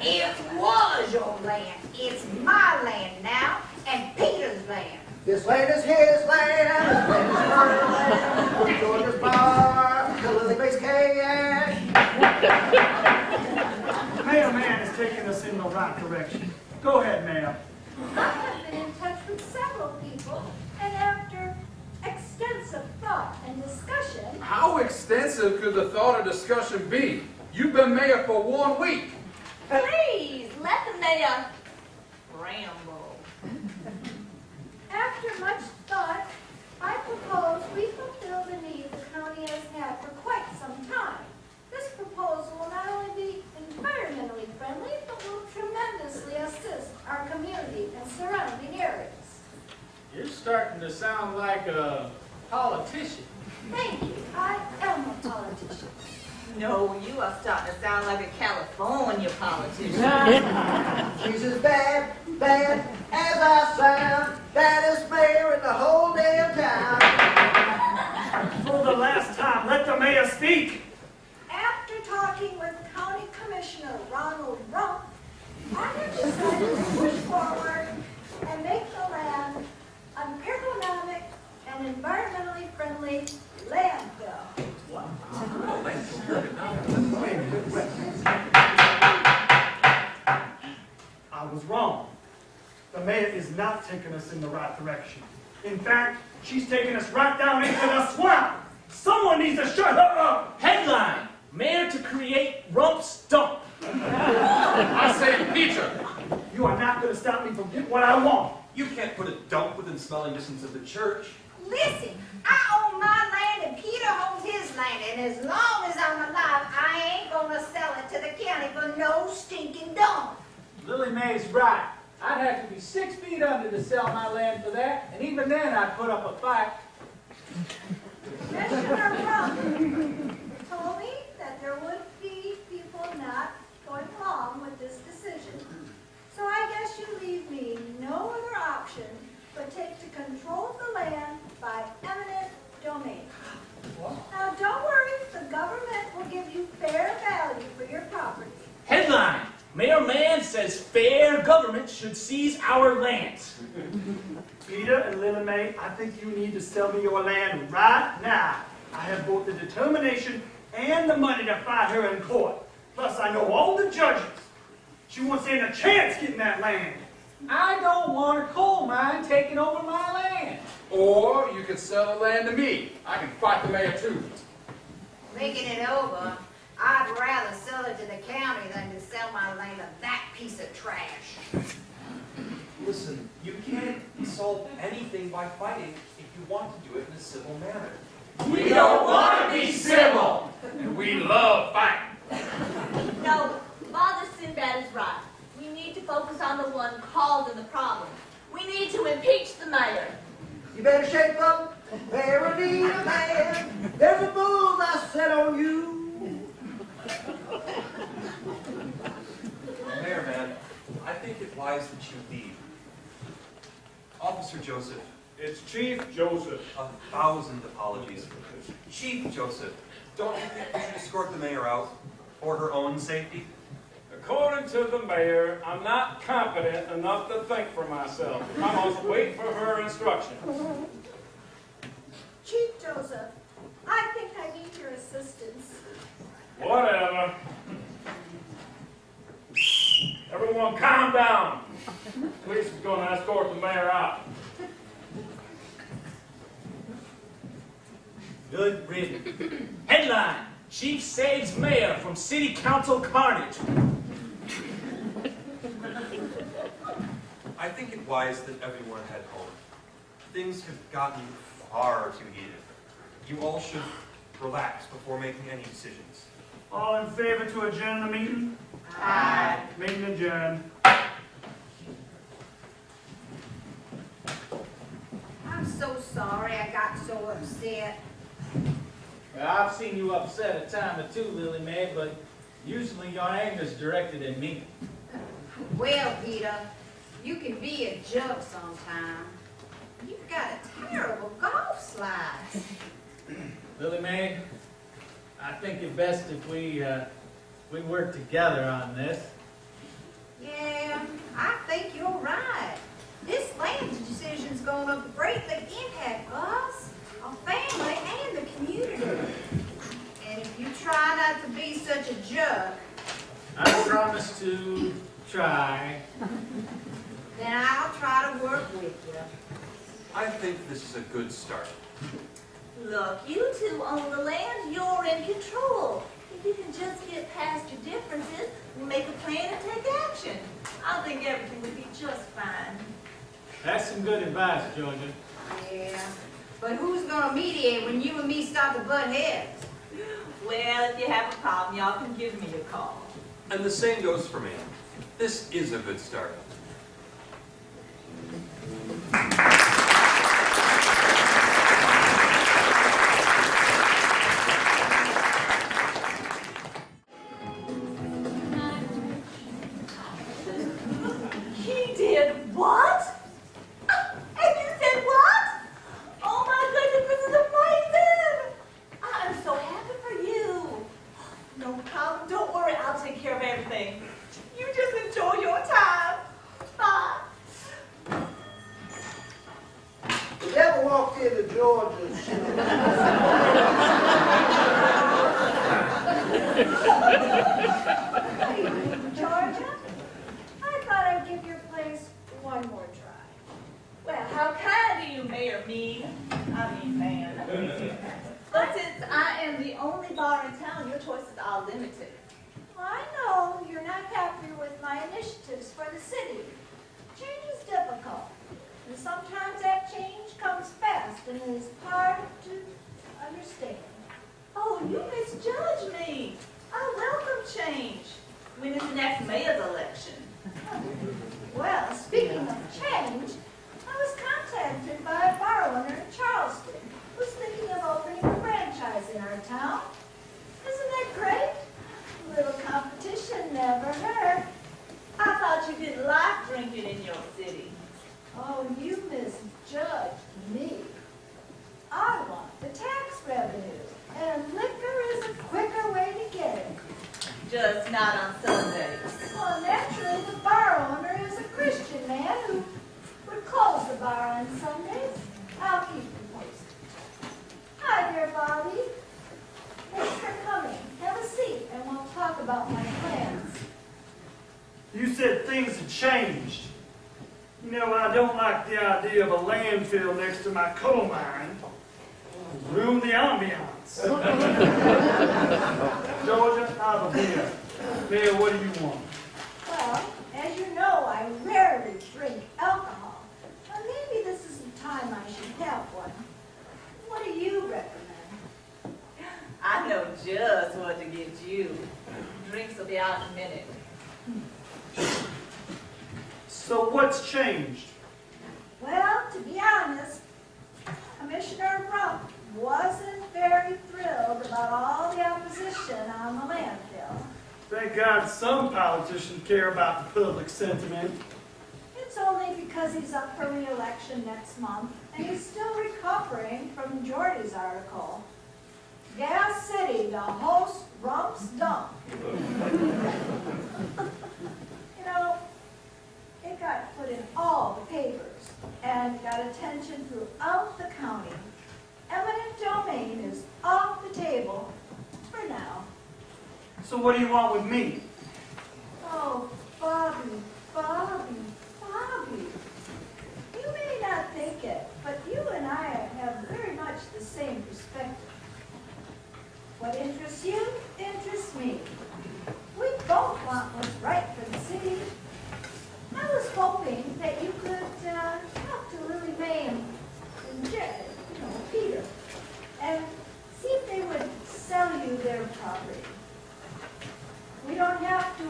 It was your land. It's my land now, and Peter's land. This land is his land. This land is her land. From Georgia's bar to Lily Mae's cash. Mayor Man is taking us in the right direction. Go ahead, Mayor. I have been in touch with several people, and after extensive thought and discussion, How extensive could the thought or discussion be? You've been mayor for 1 week. Please, let the mayor ramble. after much thought, I propose we fulfill the need the county has had for quite some time. This proposal will not only be environmentally friendly, but will tremendously assist our community and surrounding areas. You're starting to sound like a politician. Thank you. I am a politician. No, you are starting to sound like a California politician. She's as bad as I sound. Baddest mayor in the whole damn town. For the last time, let the mayor speak. After talking with County Commissioner Ronald Rump I have decided to push forward and make the land an ergonomic and environmentally friendly landfill. I was wrong. The mayor is not taking us in the right direction. In fact, she's taking us right down into the swamp. Someone needs to shut her up. Headline, Mayor to create Rump's dump. I say Peter. You are not going to stop me from getting what I want. You can't put a dump within smelling distance of the church. Listen, I own my land and Peter owns his land, and as long as I'm alive, I ain't gonna sell it to the county for no stinking dump. Lily Mae's right. I'd have to be 6 feet under to sell my land for that, and even then I'd put up a fight. Commissioner Rump told me that there would be people not going along with this decision. So I guess you leave me no other option but take to control of the land by eminent domain. Now don't worry, the government will give you fair value for your property. Headline, Mayor Mann says fair government should seize our lands. Peter and Lily Mae, I think you need to sell me your land right now. I have both the determination and the money to fight her in court. Plus, I know all the judges. She won't stand a chance getting that land. I don't want a coal mine taking over my land. Or you could sell the land to me. I can fight the mayor too. Making it over, I'd rather sell it to the county than to sell my land to that piece of trash. Listen, you can't solve anything by fighting if you want to do it in a civil manner. We don't want to be civil, and we love fighting. No, Father Sinbad is right. We need to focus on the one causing the problem. We need to impeach the mayor. You better shape up, Carolina man. There's a bull I set on you. Mayor, man, I think it wise that you lead. Officer Joseph. It's Chief Joseph. 1,000 apologies. Chief Joseph, don't you think we should escort the mayor out for her own safety? According to the mayor, I'm not competent enough to think for myself. I must wait for her instructions. Chief Joseph, I think I need your assistance. Whatever. Everyone calm down. Police is going to escort the mayor out. Good riddance. Headline, Chief saves mayor from city council carnage. I think it wise that everyone head home. Things have gotten far too heated. You all should relax before making any decisions. All in favor to adjourn the meeting? Aye. Meeting adjourned. I'm so sorry I got so upset. Well, I've seen you upset a time or two, Lily Mae, but usually your anger's directed at me. Well, Peter, you can be a joke sometime. You've got a terrible golf slide. Lily Mae, I think it's best if we work together on this. Yeah, I think you're right. This land decision's going to greatly impact us, our family, and the community. And if you try not to be such a jerk, I promise to try. then I'll try to work with you. I think this is a good start. Look, you two own the land. You're in control. If you can just get past your differences, we'll make a plan and take action. I think everything would be just fine. That's some good advice, Georgia. Yeah, but who's going to mediate when you and me start to butt heads? Well, if you have a problem, y'all can give me a call. And the same goes for me. This is a good start. He did what? And you said what? Oh my goodness, this is amazing! I'm so happy for you. No problem, don't worry, I'll take care of everything. You just enjoy your time. only bar in town, your choices are limited. I know you're not happy with my initiatives for the city. Change is difficult, and sometimes that change comes fast and is hard to understand. Oh, you misjudge me. I welcome change. When is the next mayor's election? Well, speaking of change, I was contacted by a bar owner in Charleston who's thinking of opening a franchise in our town. Isn't that great? A little competition never hurt. I thought you didn't like drinking in your city. Oh, you misjudged me. I want the tax revenue, and liquor is a quicker way to get it. Just not on Sundays. Well, naturally, the bar owner is a Christian man who would close the bar on Sundays. I'll keep you posted. Hi there, Bobby. Thanks for coming. Have a seat, and we'll talk about my plans. You said things had changed. You know, I don't like the idea of a landfill next to my coal mine. Ruin the ambiance. Georgia, I have a beer. Mayor, what do you want? Well, as you know, I rarely drink alcohol. But maybe this is the time I should have one. What do you recommend? I know just what to get you. Drinks will be out in a minute. So what's changed? Well, to be honest, Commissioner Rump wasn't very thrilled about all the opposition on the landfill. Thank God some politicians care about the public sentiment. It's only because he's up for re-election next month, and he's still recovering from Jordy's article. Gas City, the host Rump's dump. You know, it got put in all the papers and got attention throughout the county. Eminent domain is off the table for now. So what do you want with me? Oh, Bobby, Bobby, Bobby. You may not think it, but you and I have very much the same perspective. What interests you interests me. We both want what's right for the city. I was hoping that you could talk to Lily Mae and Jared, Peter, and see if they would sell you their property. We don't have to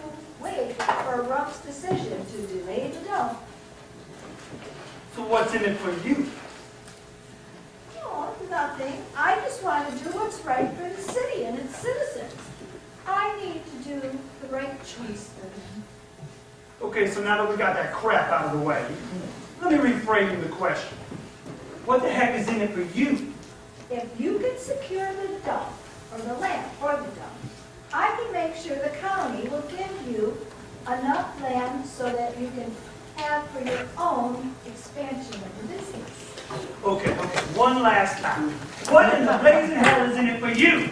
wait for Rump's decision to delay the dump. So what's in it for you? Oh, nothing. I just want to do what's right for the city and its citizens. I need to do the right choice for them. Okay, so now that we got that crap out of the way, let me reframe the question. What the heck is in it for you? If you can secure the dump, or the land for the dump, I can make sure the county will give you enough land so that you can have for your own expansion of the business. Okay, one last time. What in the blazing hell is in it for you?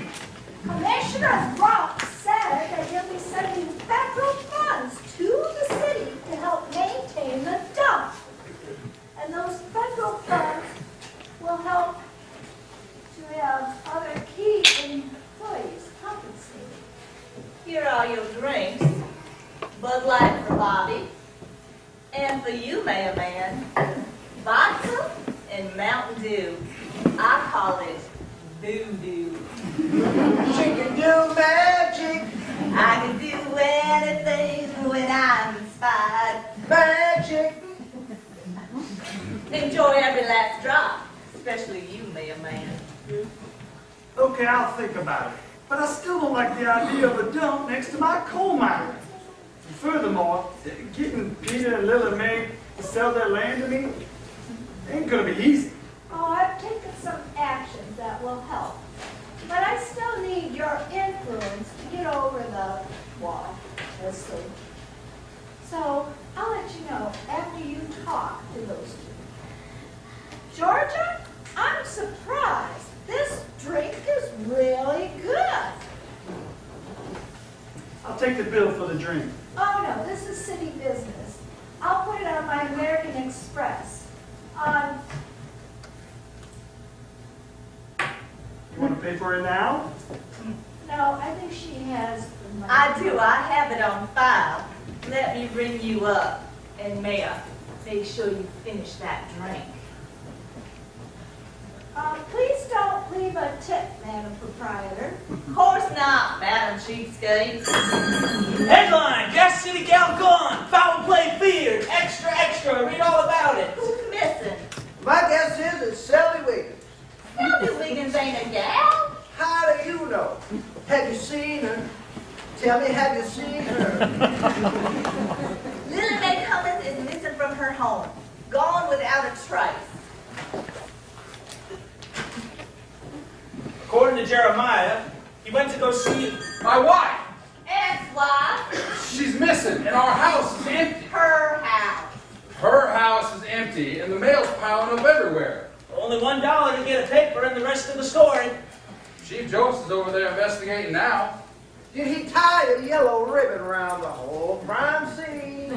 Commissioner Rump said that he'll be sending federal funds to the city to help maintain the dump. And those federal funds will help to have other key employees compensated. Here are your drinks. Bud Light for Bobby. And for you, Mayor Man, vodka and Mountain Dew. I call it voodoo. She can do magic, I can do anything when I'm inspired. magic. Enjoy every last drop, especially you, Mayor Man. Okay, I'll think about it. But I still don't like the idea of a dump next to my coal mine. And furthermore, getting Peter and Lily Mae to sell their land to me ain't gonna be easy. Oh, I've taken some actions that will help. But I still need your influence to get over the wall, Leslie. So I'll let you know after you talk to those two. Georgia, I'm surprised. This drink is really good. I'll take the bill for the drink. Oh, no, this is city business. I'll put it on my American Express. You want to paper in now? No, I think she has the money. I do. I have it on file. Let me ring you up. And Mayor, make sure you finish that drink. Please don't leave a tip, Madam Proprietor. Of course not, Madam Cheapskate. Headline, Gas City gal gone, foul play feared, extra, extra, read all about it. Who's missing? My guess is it's Sally Wiggins. Sylvia Wiggins ain't a gal. How do you know? Have you seen her? Tell me, have you seen her? Lily Mae Cummins is missing from her home. Gone without a trace. According to Jeremiah, he went to go see My wife, Ex-wife, she's missing, and our house is empty. her house. Her house is empty, and the mail's piling up everywhere. only $1 to get a paper and the rest of the story. Chief Joseph's over there investigating now. Did he tie a yellow ribbon around the whole crime scene?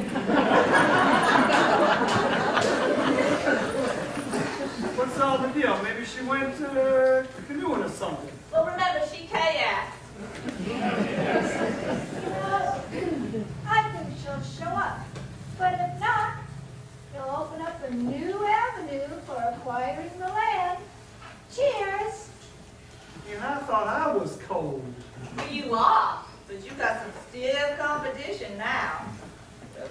What's all the deal? Maybe she went canoeing or something. Well, remember, she kayaks. I think she'll show up. But if not, he'll open up a new avenue for acquiring the land. Cheers! And I thought I was cold. You are, but you got some stiff competition now.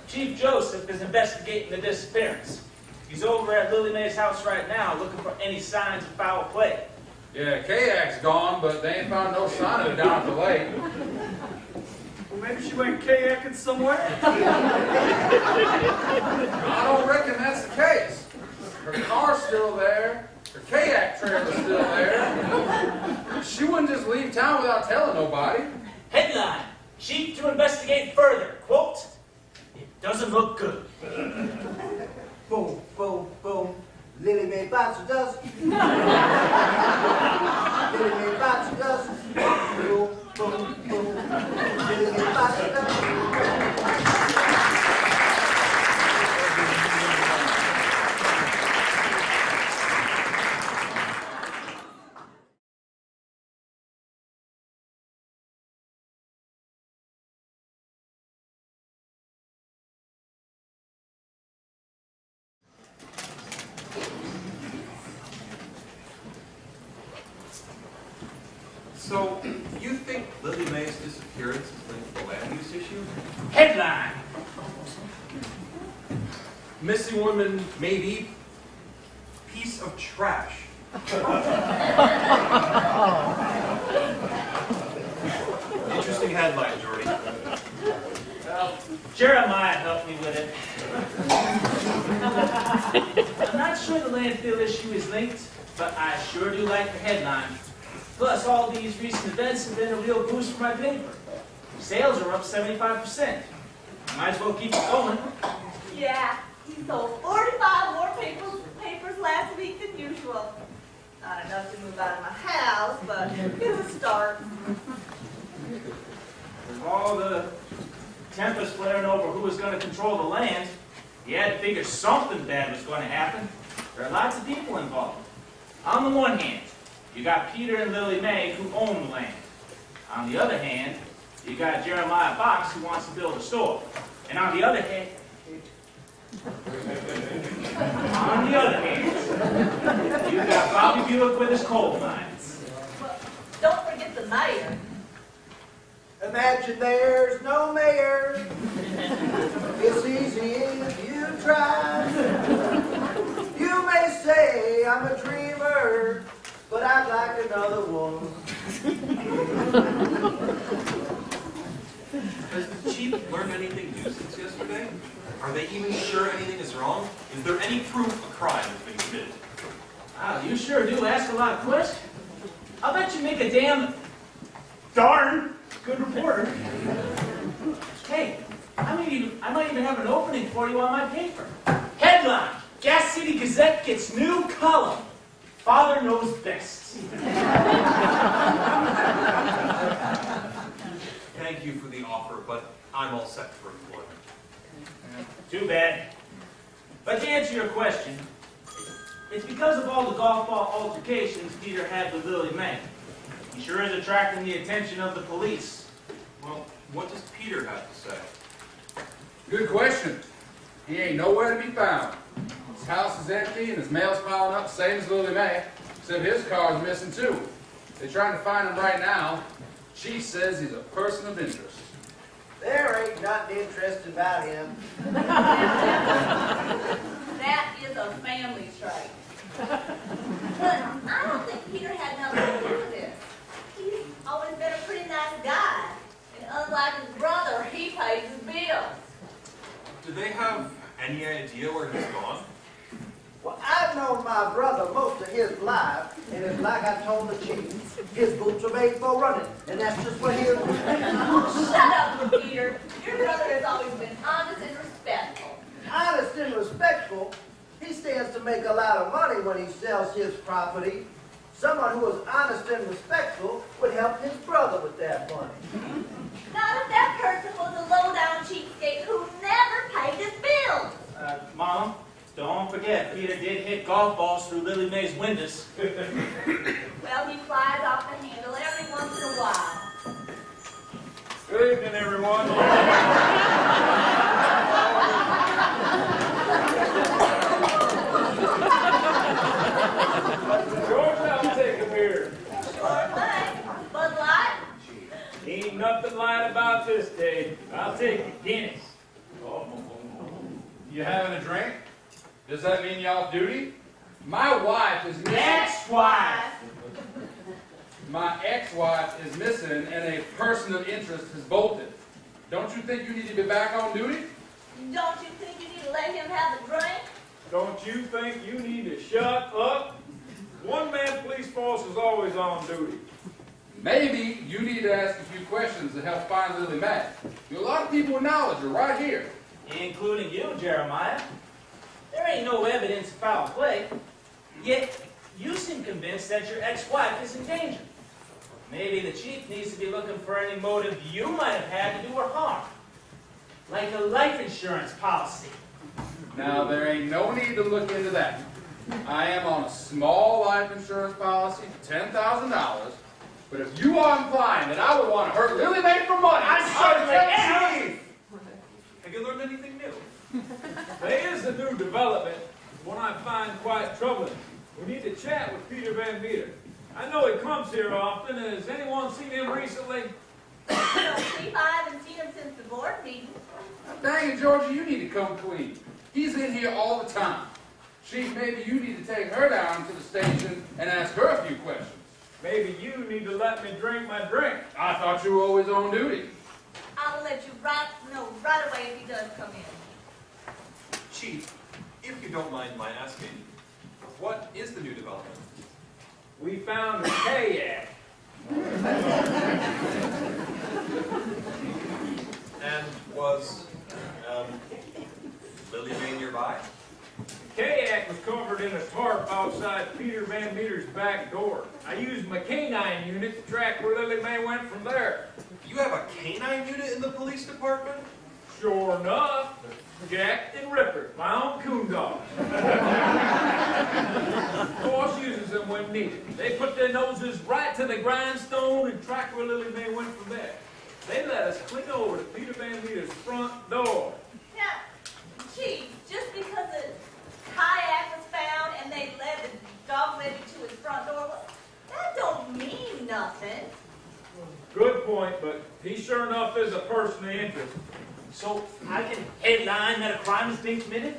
Chief Joseph is investigating the disappearance. He's over at Lily Mae's house right now looking for any signs of foul play. Yeah, kayak's gone, but they ain't found no sign of it down at the lake. Well, maybe she went kayaking somewhere. I don't reckon that's the case. Her car's still there. Her kayak trailer's still there. She wouldn't just leave town without telling nobody. Headline, Chief to investigate further. Quote, it doesn't look good. Boom, boom, boom. Lily Mae bites the dust. Lily Mae bites the dust. Boom, boom, boom. Lily Mae bites the dust. So, you think Lily Mae's disappearance is linked to the land use issue? Headline, Missing woman, maybe. Piece of trash. Interesting headline, Jordy. Jeremiah helped me with it. I'm not sure the landfill issue is linked, but I sure do like the headline. Plus, all these recent events have been a real boost for my paper. Sales are up 75%. I might as well keep it going. Yeah, he sold 45 more papers last week than usual. Not enough to move out of my house, but it's a start. With all the tempest flaring over who was going to control the land, you had to figure something bad was going to happen. There are lots of people involved. On the one hand, you got Peter and Lily Mae who own the land. On the other hand, you got Jeremiah Box who wants to build a store. And on the other hand, you got Bobby Buick with his coal mines. But don't forget the mayor. Imagine there's no mayor. It's easy if you try. You may say I'm a dreamer, but I'd like another one. Has the chief learned anything new since yesterday? Are they even sure anything is wrong? Is there any proof a crime has been committed? Wow, you sure do ask a lot of questions. I'll bet you make a darn good reporter. Hey, I might even have an opening for you on my paper. Headline, Gas City Gazette gets new column. Father knows best. Thank you for the offer, but I'm all set for employment. Too bad. But to answer your question, it's because of all the golf ball altercations Peter had with Lily Mae. He sure is attracting the attention of the police. Well, what does Peter have to say? Good question. He ain't nowhere to be found. His house is empty and his mail's piling up, same as Lily Mae, except his car's missing too. They're trying to find him right now. Chief says he's a person of interest. There ain't nothing interesting about him. That is a family trait. But I don't think Peter had nothing to do with this. He's always been a pretty nice guy. And unlike his brother, he pays his bills. Do they have any idea where he's gone? Well, I've known my brother most of his life, and it's like I told the chief, his boots are made for running, and that's just what he'll do. Shut up, Peter. Your brother has always been honest and respectful. Honest and respectful, he stands to make a lot of money when he sells his property. Someone who is honest and respectful would help his brother with that money. Not if that person was a low-down cheapskate who never paid his bills. Mom, don't forget, Peter did hit golf balls through Lily Mae's windows. Well, he flies off the handle every once in a while. Good evening, everyone. George, I'll take him here. Sure thing. Bud Light? Ain't nothing light about this day. I'll take the Guinness. You having a drink? Does that mean you off duty? My wife is missing. Ex-wife! My ex-wife is missing, and a person of interest has bolted. Don't you think you need to be back on duty? Don't you think you need to let him have a drink? Don't you think you need to shut up? One-man police force is always on duty. Maybe you need to ask a few questions to help find Lily Mae. A lot of people with knowledge are right here. Including you, Jeremiah. There ain't no evidence of foul play, yet you seem convinced that your ex-wife is in danger. Maybe the chief needs to be looking for any motive you might have had to do her harm, like a life insurance policy. Now, there ain't no need to look into that. I am on a small life insurance policy for $10,000, but if you are implying that I would want to hurt Lily Mae for money, I certainly am! Have you learned anything new? There is a new development, one I find quite troubling. We need to chat with Peter Van Meter. I know he comes here often. Has anyone seen him recently? No, Chief, I haven't seen him since the board meeting. Dang it, Georgia, you need to come clean. He's in here all the time. Chief, maybe you need to take her down to the station and ask her a few questions. Maybe you need to let me drink my drink. I thought you were always on duty. I'll let you know right away if he does come in. Chief, if you don't mind my asking, what is the new development? We found a kayak. And was Lily Mae nearby? The kayak was covered in a tarp outside Peter Van Meter's back door. I used my canine unit to track where Lily Mae went from there. You have a canine unit in the police department? Sure enough, Jack and Ripper, my own coon dog. Force uses them when needed. They put their noses right to the grindstone and track where Lily Mae went from there. They let us cling over to Peter Van Meter's front door. Now, Chief, just because a kayak was found and they led the dog lady to his front door, that don't mean nothing. Good point, but he sure enough is a person of interest. So I can headline that a crime has been committed?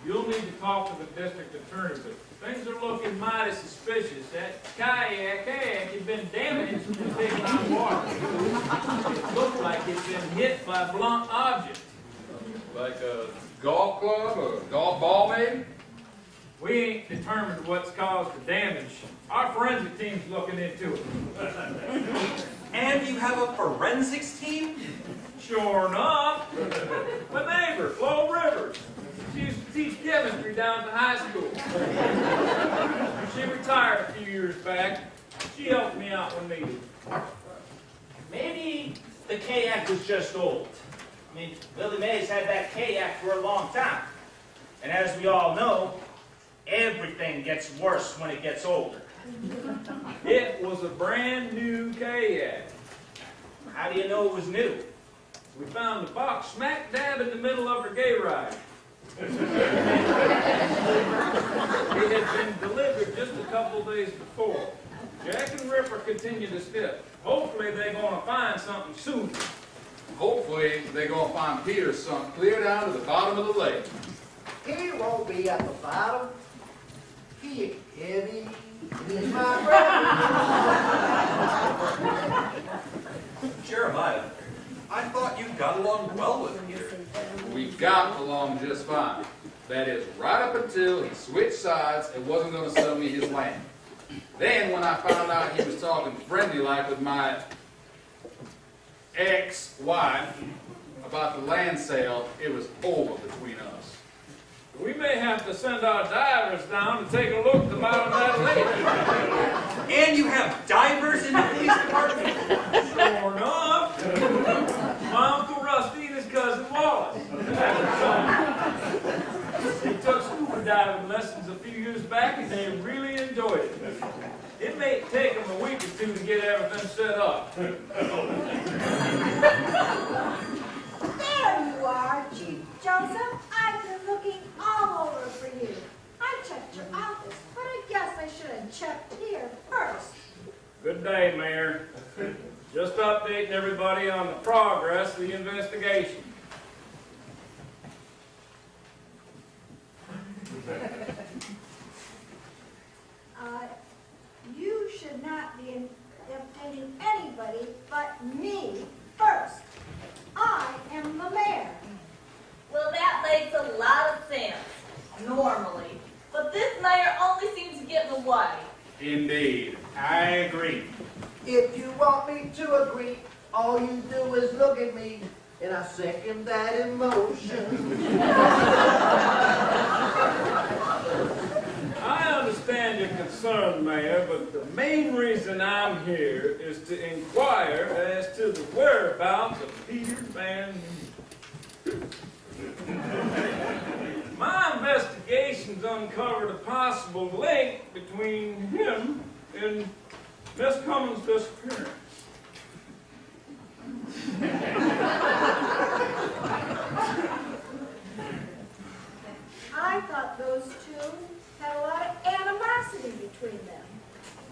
You'll need to talk to the district attorney, but things are looking mighty suspicious. That kayak had been damaged and taken out of water. It looked like it's been hit by a blunt object. Like a golf club or a golf ball, maybe? We ain't determined what's caused the damage. Our forensic team's looking into it. And you have a forensics team? Sure enough. My neighbor, Flo Rivers. She used to teach chemistry down at the high school. She retired a few years back. She helped me out when needed. Maybe the kayak was just old. I mean, Lily Mae's had that kayak for a long time. And as we all know, everything gets worse when it gets older. It was a brand new kayak. How do you know it was new? We found the box smack dab in the middle of her gay ride. It had been delivered just a couple days before. Jack and Ripper continue to step. Hopefully they're gonna find something soon. Hopefully, they're gonna find Peter's sunk clear down to the bottom of the lake. He won't be at the bottom. He is heavy. He's my brother. Jeremiah, I thought you got along well with Peter. We got along just fine. That is, right up until he switched sides and wasn't gonna sell me his land. Then, when I found out he was talking friendly-like with my ex-wife about the land sale, it was over between us. We may have to send our divers down to take a look at the bottom of that lake. And you have divers in the police department? Sure enough. My Uncle Rusty and his cousin Wallace. They took scuba diving lessons a few years back and they really enjoyed it. It may take them a week or two to get everything set up. There you are, Chief Joseph. I've been looking all over for you. I checked your office, but I guess I should have checked here first. Good day, Mayor. Just updating everybody on the progress of the investigation. You should not be updating anybody but me first. I am the mayor. Well, that makes a lot of sense, normally. But this mayor only seems to get in the way. Indeed, I agree. If you want me to agree, all you do is look at me, and I second that emotion. I understand your concern, Mayor, but the main reason I'm here is to inquire as to the whereabouts of Peter Van Meter. My investigations uncovered a possible link between him and Miss Cummings' disappearance. I thought those two had a lot of animosity between them.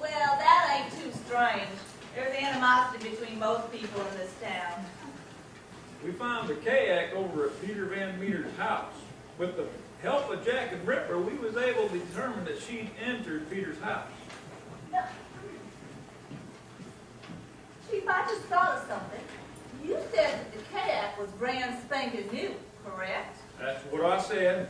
Well, that ain't too strange. There's animosity between most people in this town. We found the kayak over at Peter Van Meter's house. With the help of Jack and Ripper, we was able to determine that she'd entered Peter's house. No. Chief, I just thought of something. You said that the kayak was brand spanking new, correct? That's what I said.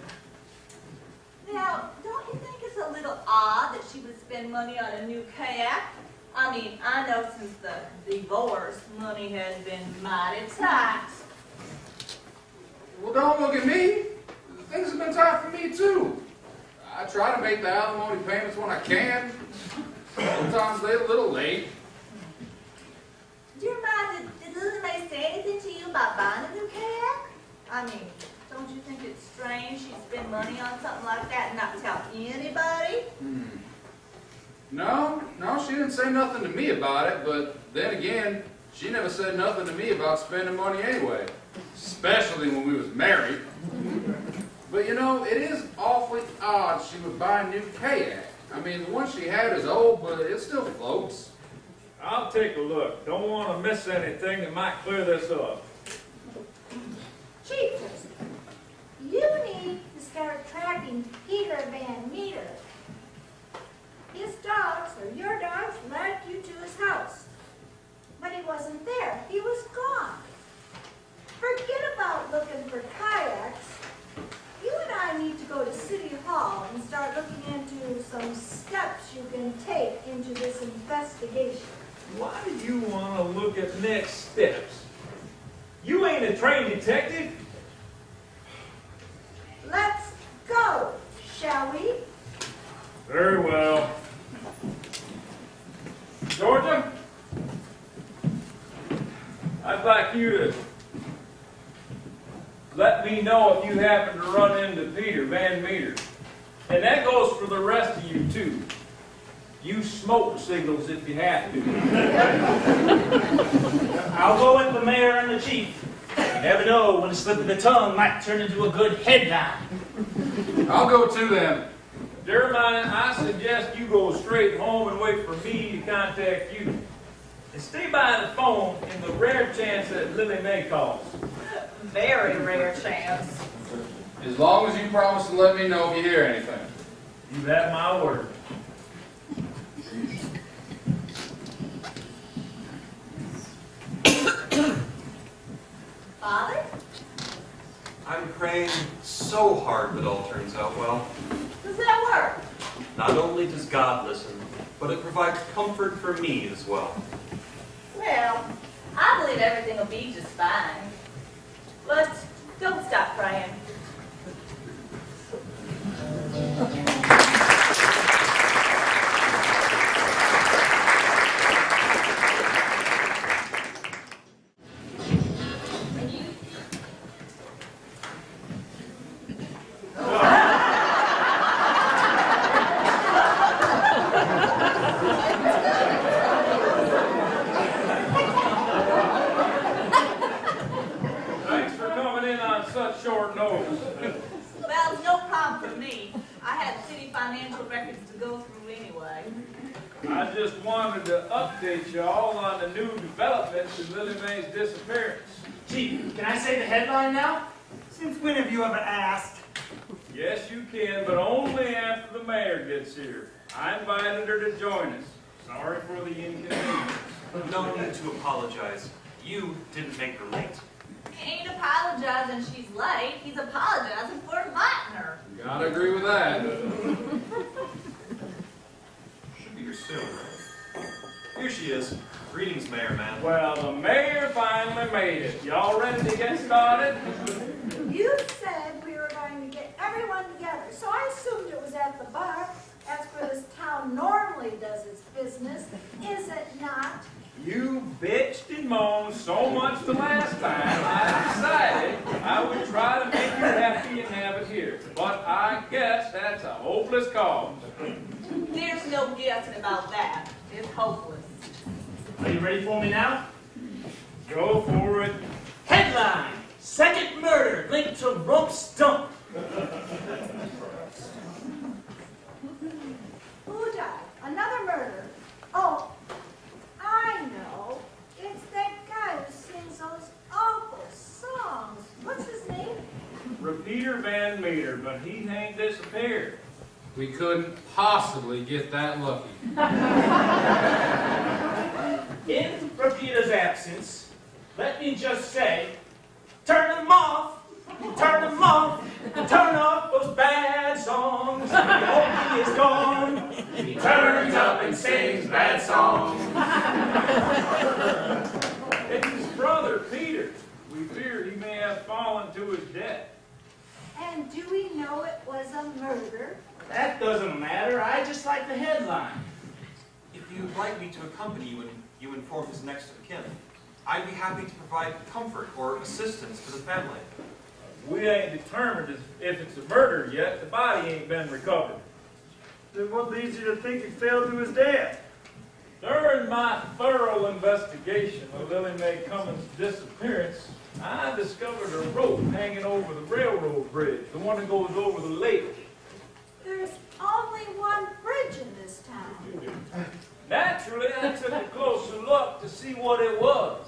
Now, don't you think it's a little odd that she would spend money on a new kayak? I mean, I know since the divorce, money has been mighty tight. Well, don't look at me. Things have been tight for me, too. I try to make the alimony payments when I can. Sometimes they're a little late. Dear Ma, did anybody say anything to you about buying a new kayak? I mean, don't you think it's strange she'd spend money on something like that and not tell anybody? No, she didn't say nothing to me about it, but then again, she never said nothing to me about spending money anyway, especially when we was married. But you know, it is awfully odd she would buy a new kayak. I mean, the one she had is old, but it still floats. I'll take a look. Don't want to miss anything that might clear this up. Chief Joseph, you need to start tracking Peter Van Meter. His dogs, or your dogs, led you to his house. But he wasn't there. He was gone. Forget about looking for kayaks. You and I need to go to City Hall and start looking into some steps you can take into this investigation. Why do you want to look at next steps? You ain't a trained detective. Let's go, shall we? Very well. Georgia, I'd like you to let me know if you happen to run into Peter Van Meter. And that goes for the rest of you, too. Use smoke signals if you have to. I'll go with the mayor and the chief. You never know when a slip of the tongue might turn into a good headline. I'll go too then. Jeremiah, I suggest you go straight home and wait for me to contact you. And stay by the phone in the rare chance that Lily Mae calls. Very rare chance. As long as you promise to let me know if you hear anything. You have my word. Father? I'm praying so hard that all turns out well. Does that work? Not only does God listen, but it provides comfort for me as well. Well, I believe everything will be just fine. But don't stop praying. Thanks for coming in on such short notice. Well, it's no problem for me. I had city financial records to go through anyway. I just wanted to update y'all on the new developments in Lily Mae's disappearance. Chief, can I say the headline now? Since when have you ever asked? Yes, you can, but only after the mayor gets here. I invited her to join us. Sorry for the inconvenience. No need to apologize. You didn't make her late. He ain't apologizing she's late. He's apologizing for inviting her. Gotta agree with that. Should be here soon, right? Here she is. Greetings, Mayor Man. Well, the mayor finally made it. Y'all ready to get started? You said we were going to get everyone together, so I assumed it was at the bar. That's where this town normally does its business, is it not? You bitched and moaned so much the last time, I decided I would try to make you happy and have it here. But I guess that's a hopeless cause. There's no guessing about that. It's hopeless. Are you ready for me now? Go for it. Headline: Second murder linked to rope stump. Who died? Another murder. Oh, I know. It's that guy who sings those awful songs. What's his name? Repeater Van Meter, but he ain't disappeared. We couldn't possibly get that lucky. In Repeater's absence, let me just say, turn them off, turn them off, turn off those bad songs. The oldie is gone. He turns up and sings bad songs. It's his brother, Peter. We fear he may have fallen to his death. And do we know it was a murder? That doesn't matter. I just like the headline. If you'd like me to accompany you and you inform his next of kin, I'd be happy to provide comfort or assistance to the family. We ain't determined if it's a murder yet. The body ain't been recovered. Then what leads you to think he fell to his death? During my thorough investigation of Lily Mae Cummins' disappearance, I discovered a rope hanging over the railroad bridge, the one that goes over the lake. There's only one bridge in this town. Naturally, I took a closer look to see what it was.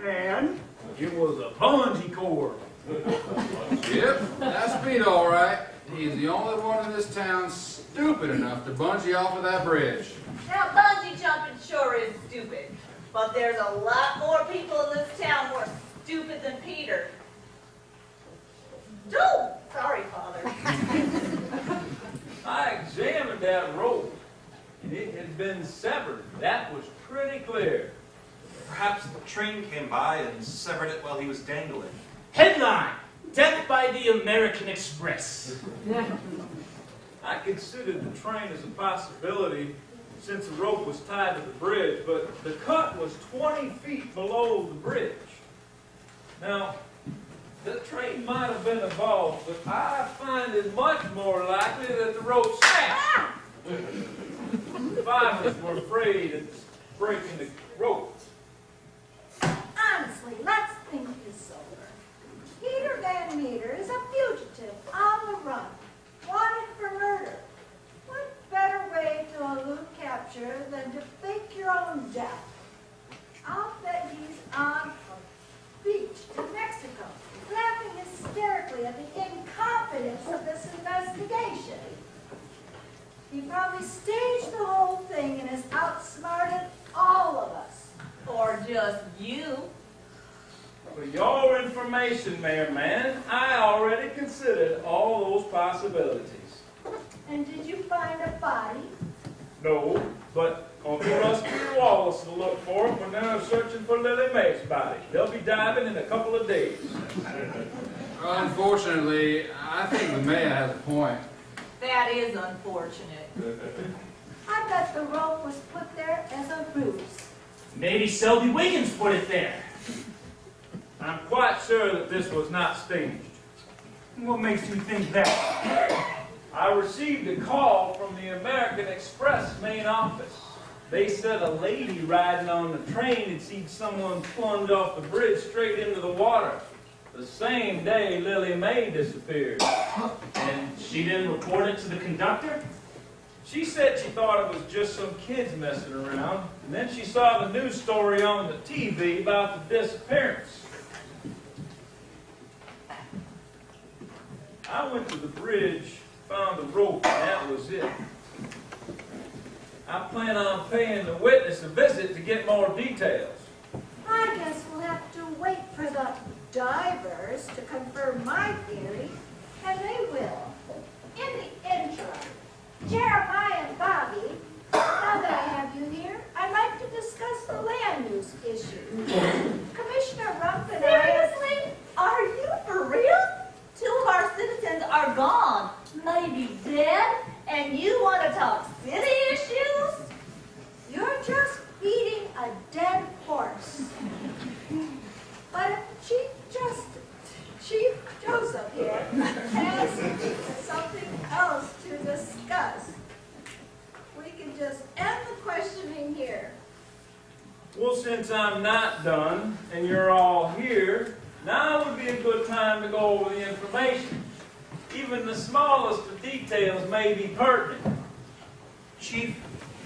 And? It was a bungee cord. Yep, that's Pete all right. He's the only one in this town stupid enough to bungee off of that bridge. Now, bungee jumping sure is stupid. But there's a lot more people in this town more stupid than Peter. Oh, sorry, Father. I examined that rope, and it had been severed. That was pretty clear. Perhaps the train came by and severed it while he was dangling. Headline: Death by the American Express. I considered the train as a possibility since the rope was tied to the bridge, but the cut was 20 feet below the bridge. Now, the train might have been involved, but I find it much more likely that the rope snapped. Survivors were afraid of breaking the rope. Honestly, let's think this over. Peter Van Meter is a fugitive on the run, wanted for murder. What better way to elude capture than to fake your own death? I'll bet he's on a beach in Mexico, laughing hysterically at the incompetence of this investigation. He probably staged the whole thing and has outsmarted all of us. Or just you. For your information, Mayor Man, I already considered all those possibilities. And did you find a body? No, but Uncle Rusty and Wallace will look for him when they're searching for Lily Mae's body. They'll be diving in a couple of days. Unfortunately, I think the mayor has a point. That is unfortunate. I bet the rope was put there as a ruse. Maybe Selby Wiggins put it there. I'm quite sure that this was not staged. What makes you think that? I received a call from the American Express main office. They said a lady riding on the train had seen someone plunge off the bridge straight into the water. The same day Lily Mae disappeared. And she didn't report it to the conductor? She said she thought it was just some kids messing around. And then she saw the news story on the TV about the disappearance. I went to the bridge, found the rope, and that was it. I plan on paying the witness a visit to get more details. I guess we'll have to wait for the divers to confirm my theory, and they will. In the interim, Jeremiah and Bobby, now that I have you here, I'd like to discuss the land use issue. Commissioner Rump and Seriously? Are you for real? 2 of our citizens are gone, maybe dead, and you want to talk city issues? You're just beating a dead horse. But Chief Joseph here has something else to discuss. We can just end the questioning here. Well, since I'm not done, and you're all here, now would be a good time to go over the information. Even the smallest of details may be pertinent. Chief,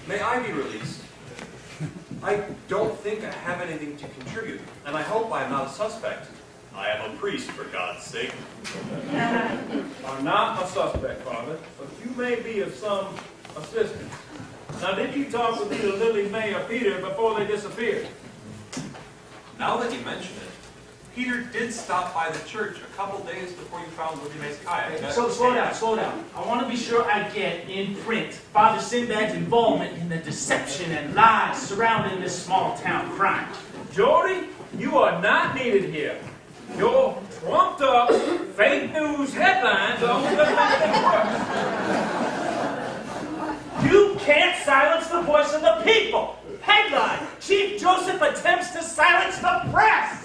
may I be released? I don't think I have anything to contribute, and I hope I am not a suspect. I am a priest, for God's sake. I'm not a suspect, Father, but you may be of some assistance. Now, did you talk with either Lily Mae or Peter before they disappeared? Now that you mention it, Peter did stop by the church a couple days before you found Lily Mae's kayak. So slow down. I want to be sure I get in print Father Sinbad's involvement in the deception and lies surrounding this small town crime. Jody, you are not needed here. Your trumped up fake news headlines are only going to make things worse. You can't silence the voice of the people. Headline: Chief Joseph attempts to silence the press.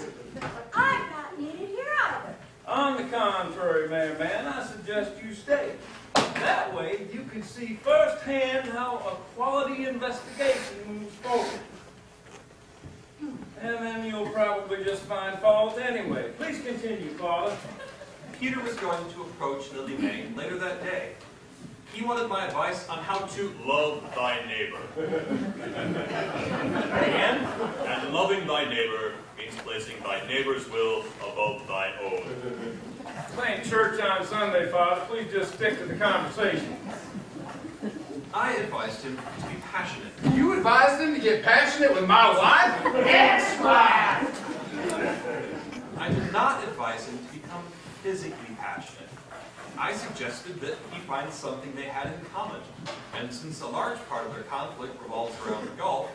I'm not needed here either. On the contrary, Mayor Man, I suggest you stay. That way, you can see firsthand how a quality investigation moves forward. And then you'll probably just find fault anyway. Please continue, Father. Peter was going to approach Lily Mae later that day. He wanted my advice on how to Love thy neighbor. And loving thy neighbor means placing thy neighbor's will above thy own. Playing church on Sunday, Father. Please just stick to the conversation. I advised him to be passionate. You advised him to get passionate with my wife? Ex-wife! I did not advise him to become physically passionate. I suggested that he find something they had in common. And since a large part of their conflict revolves around golf,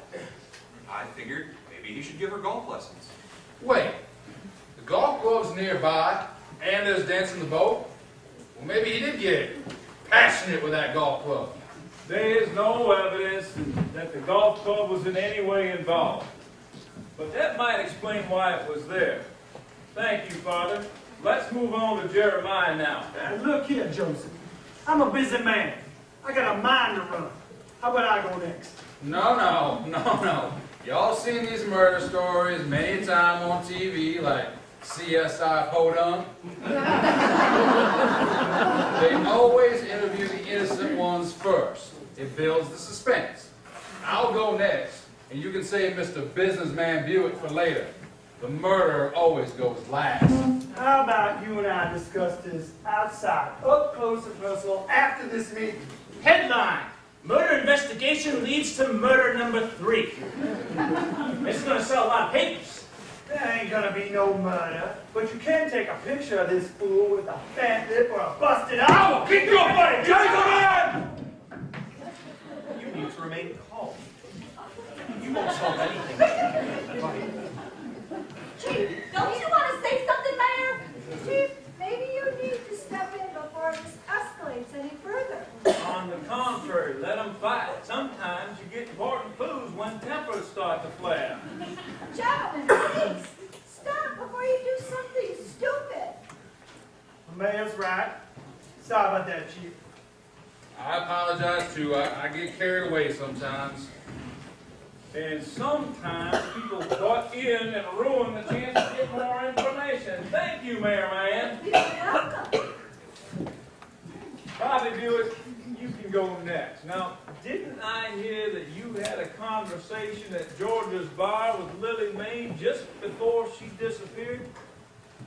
I figured maybe he should give her golf lessons. Wait, the golf club's nearby, and there's dancing the boat? Well, maybe he did get passionate with that golf club. There is no evidence that the golf club was in any way involved. But that might explain why it was there. Thank you, Father. Let's move on to Jeremiah now. Look here, Joseph. I'm a busy man. I got a mind to run. How about I go next? No. Y'all seen these murder stories many times on TV, like CSI Podunk. They always interview the innocent ones first. It builds the suspense. I'll go next, and you can save Mr. Businessman Buick for later. The murderer always goes last. How about you and I discuss this outside, up close and personal, after this meeting? Headline: Murder investigation leads to murder number 3. This is going to sell a lot of papers. There ain't gonna be no murder, but you can take a picture of this fool with a fat lip or a busted eye. I will kick your butt, gentlemen! You need to remain calm. You won't solve anything. Chief, don't you want to say something, Mayor? Chief, maybe you need to step in before this escalates any further. On the contrary, let them fight. Sometimes you get important clues when tempers start to flare. Gentlemen, please, stop before you do something stupid. The mayor's right. Sorry about that, Chief. I apologize too. I get carried away sometimes. And sometimes people butt in and ruin the chance to get more information. Thank you, Mayor Man. You're welcome. Bobby Buick, you can go next. Now, didn't I hear that you had a conversation at Georgia's bar with Lily Mae just before she disappeared?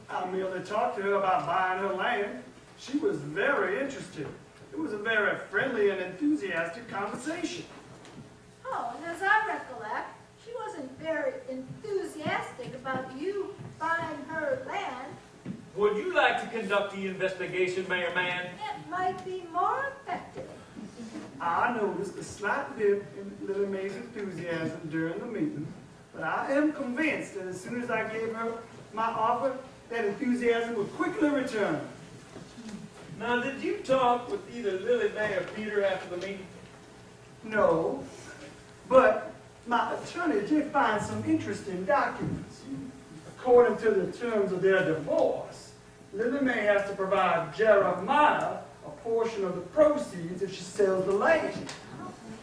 I merely talked to her about buying her land. She was very interested. It was a very friendly and enthusiastic conversation. Oh, and as I recollect, she wasn't very enthusiastic about you buying her land. Would you like to conduct the investigation, Mayor Man? It might be more effective. I noticed a slight dip in Lily Mae's enthusiasm during the meeting, but I am convinced that as soon as I gave her my offer, that enthusiasm would quickly return. Now, did you talk with either Lily Mae or Peter after the meeting? No, but my attorney did find some interesting documents. According to the terms of their divorce, Lily Mae has to provide Jeremiah a portion of the proceeds if she sells the land.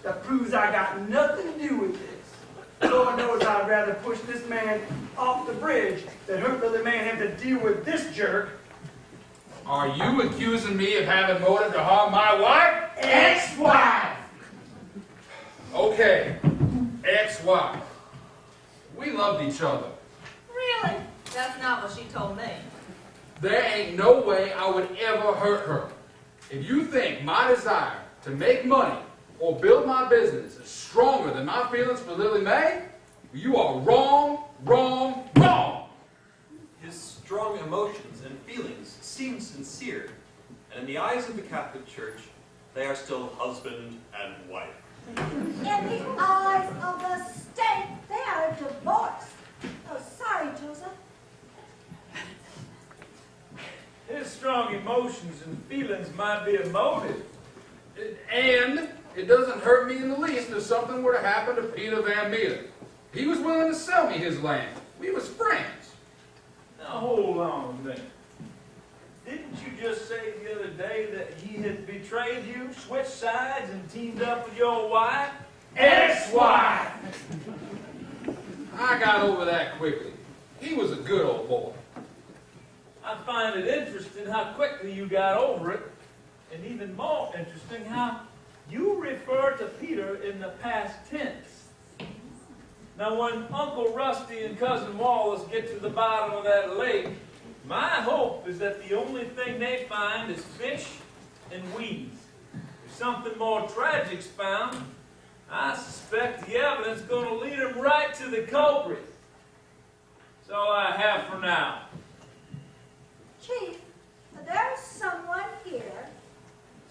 That proves I got nothing to do with this. Lord knows I'd rather push this man off the bridge than hurt Lily Mae and have to deal with this jerk. Are you accusing me of having motive to harm my wife? Ex-wife! Okay, ex-wife. We loved each other. Really? That's not what she told me. There ain't no way I would ever hurt her. If you think my desire to make money or build my business is stronger than my feelings for Lily Mae, you are wrong. His strong emotions and feelings seem sincere, and in the eyes of the Catholic Church, they are still husband and wife. In the eyes of the state, they are divorced. Oh, sorry, Joseph. His strong emotions and feelings might be a motive. And it doesn't hurt me in the least if something were to happen to Peter Van Meter. He was willing to sell me his land. We was friends. Now, hold on a minute. Didn't you just say the other day that he had betrayed you, switched sides, and teamed up with your wife? Ex-wife! I got over that quickly. He was a good old boy. I find it interesting how quickly you got over it, and even more interesting how you refer to Peter in the past tense. Now, when Uncle Rusty and Cousin Wallace get to the bottom of that lake, my hope is that the only thing they find is fish and weeds. If something more tragic's found, I suspect the evidence is going to lead them right to the culprit. That's all I have for now. Chief, there's someone here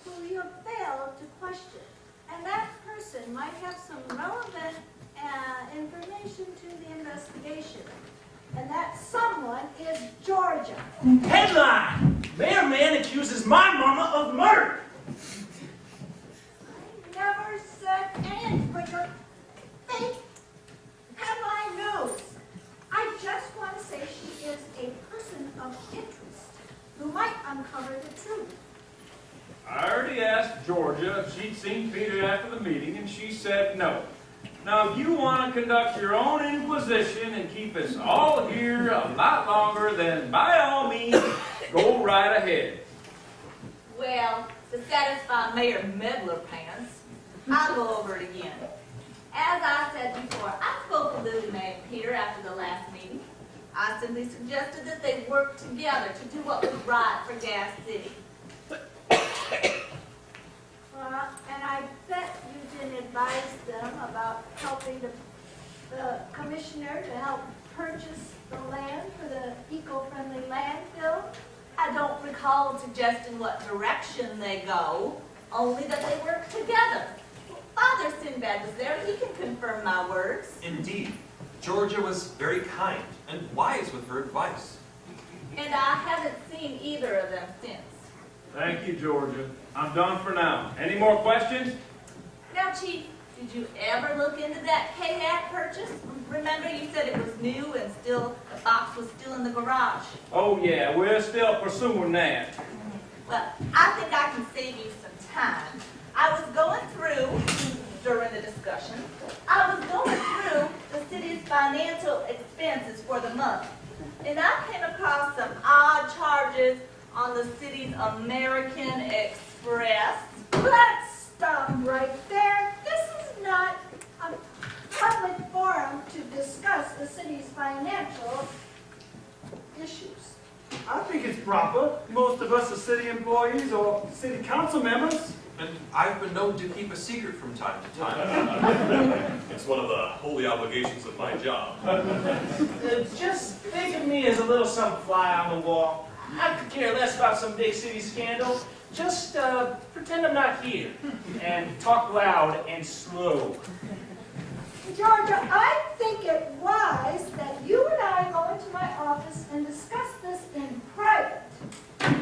who you failed to question, and that person might have some relevant information to the investigation. And that someone is Georgia. Headline: Mayor Man accuses my mama of murder. I never said anything but your fake headline news. I just want to say she is a person of interest who might uncover the truth. I already asked asked Georgia if she'd seen Peter after the meeting, and she said no. Now, if you want to conduct your own inquisition and keep us all here a lot longer, then by all means, go right ahead. Well, to satisfy Mayor Medler Pants, I'll go over it again. As I said before, I spoke with Lily Mae and Peter after the last meeting. I simply suggested that they work together to do what was right for Gas City. And I bet you didn't advise them about helping the commissioner to help purchase the land for the eco-friendly landfill. I don't recall suggesting what direction they go, only that they work together. Father Sinbad was there, he can confirm my words. Indeed, Georgia was very kind and wise with her advice. And I haven't seen either of them since. Thank you, Georgia. I'm done for now. Any more questions? Now, Chief, did you ever look into that KAT purchase? Remember you said it was new and still, the box was still in the garage. Oh, yeah, we're still pursuing that. Well, I think I can save you some time. I was going through, during the discussion, I was going through the city's financial expenses for the month. And I came across some odd charges on the city's American Express. Let's stop right there. This is not a public forum to discuss the city's financial issues. I think it's proper. Most of us are city employees or city council members. And I've been known to keep a secret from time to time. It's one of the holy obligations of my job. Just think of me as a little some fly on the wall. I could care less about some big city scandal. Just pretend I'm not here and talk loud and slow. Georgia, I think it wise that you and I go into my office and discuss this in private.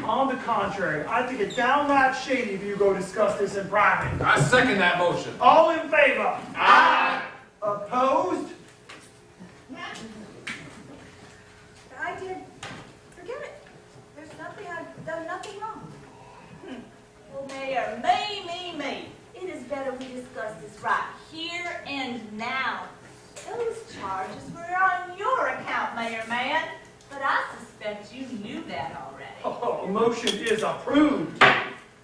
On the contrary, I think it's downright shady if you go discuss this in private. I second that motion. All in favor? Aye. Opposed? I did, forget it. There's nothing, I've done nothing wrong. Well, Mayor, me. It is better we discuss this right here and now. Those charges were on your account, Mayor Man, but I suspect you knew that already. Oh, motion is approved.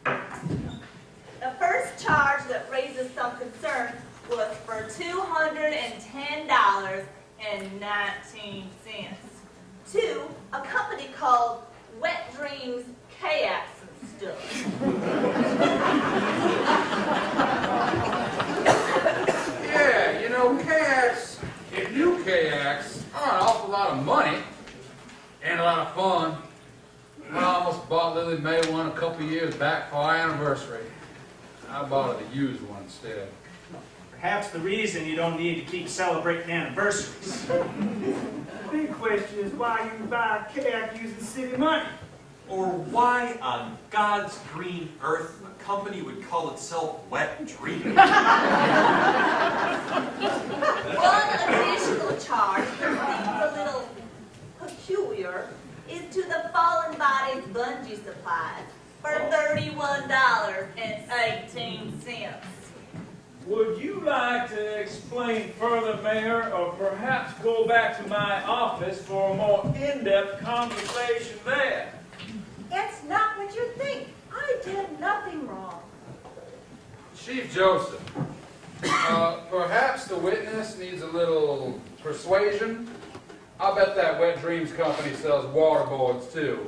The first charge that raises some concern was for $210.19 to a company called Wet Dreams Kayaks and Stuff. Yeah, you know, kayaks, if new kayaks are an awful lot of money and a lot of fun. I almost bought Lily Mae one a couple years back for our anniversary. I bought her a used one instead. Perhaps the reason you don't need to keep celebrating anniversaries. The big question is why you buy a kayak using city money. Or why on God's green earth a company would call itself Wet Dream? One additional charge that seems a little peculiar is to the Fallen Bodies bungee supplies for $31.18. Would you like to explain further, Mayor, or perhaps go back to my office for a more in-depth conversation there? It's not what you think. I did nothing wrong. Chief Joseph, perhaps the witness needs a little persuasion. I'll bet that Wet Dreams company sells water boards too.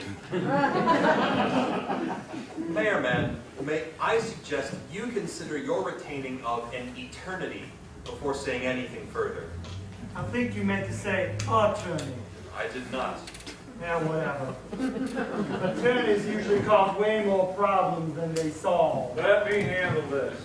Mayor Man, may I suggest you consider your retaining of an eternity before saying anything further? I think you meant to say attorney. I did not. Yeah, whatever. Attorneys usually cause way more problems than they solve. Let me handle this.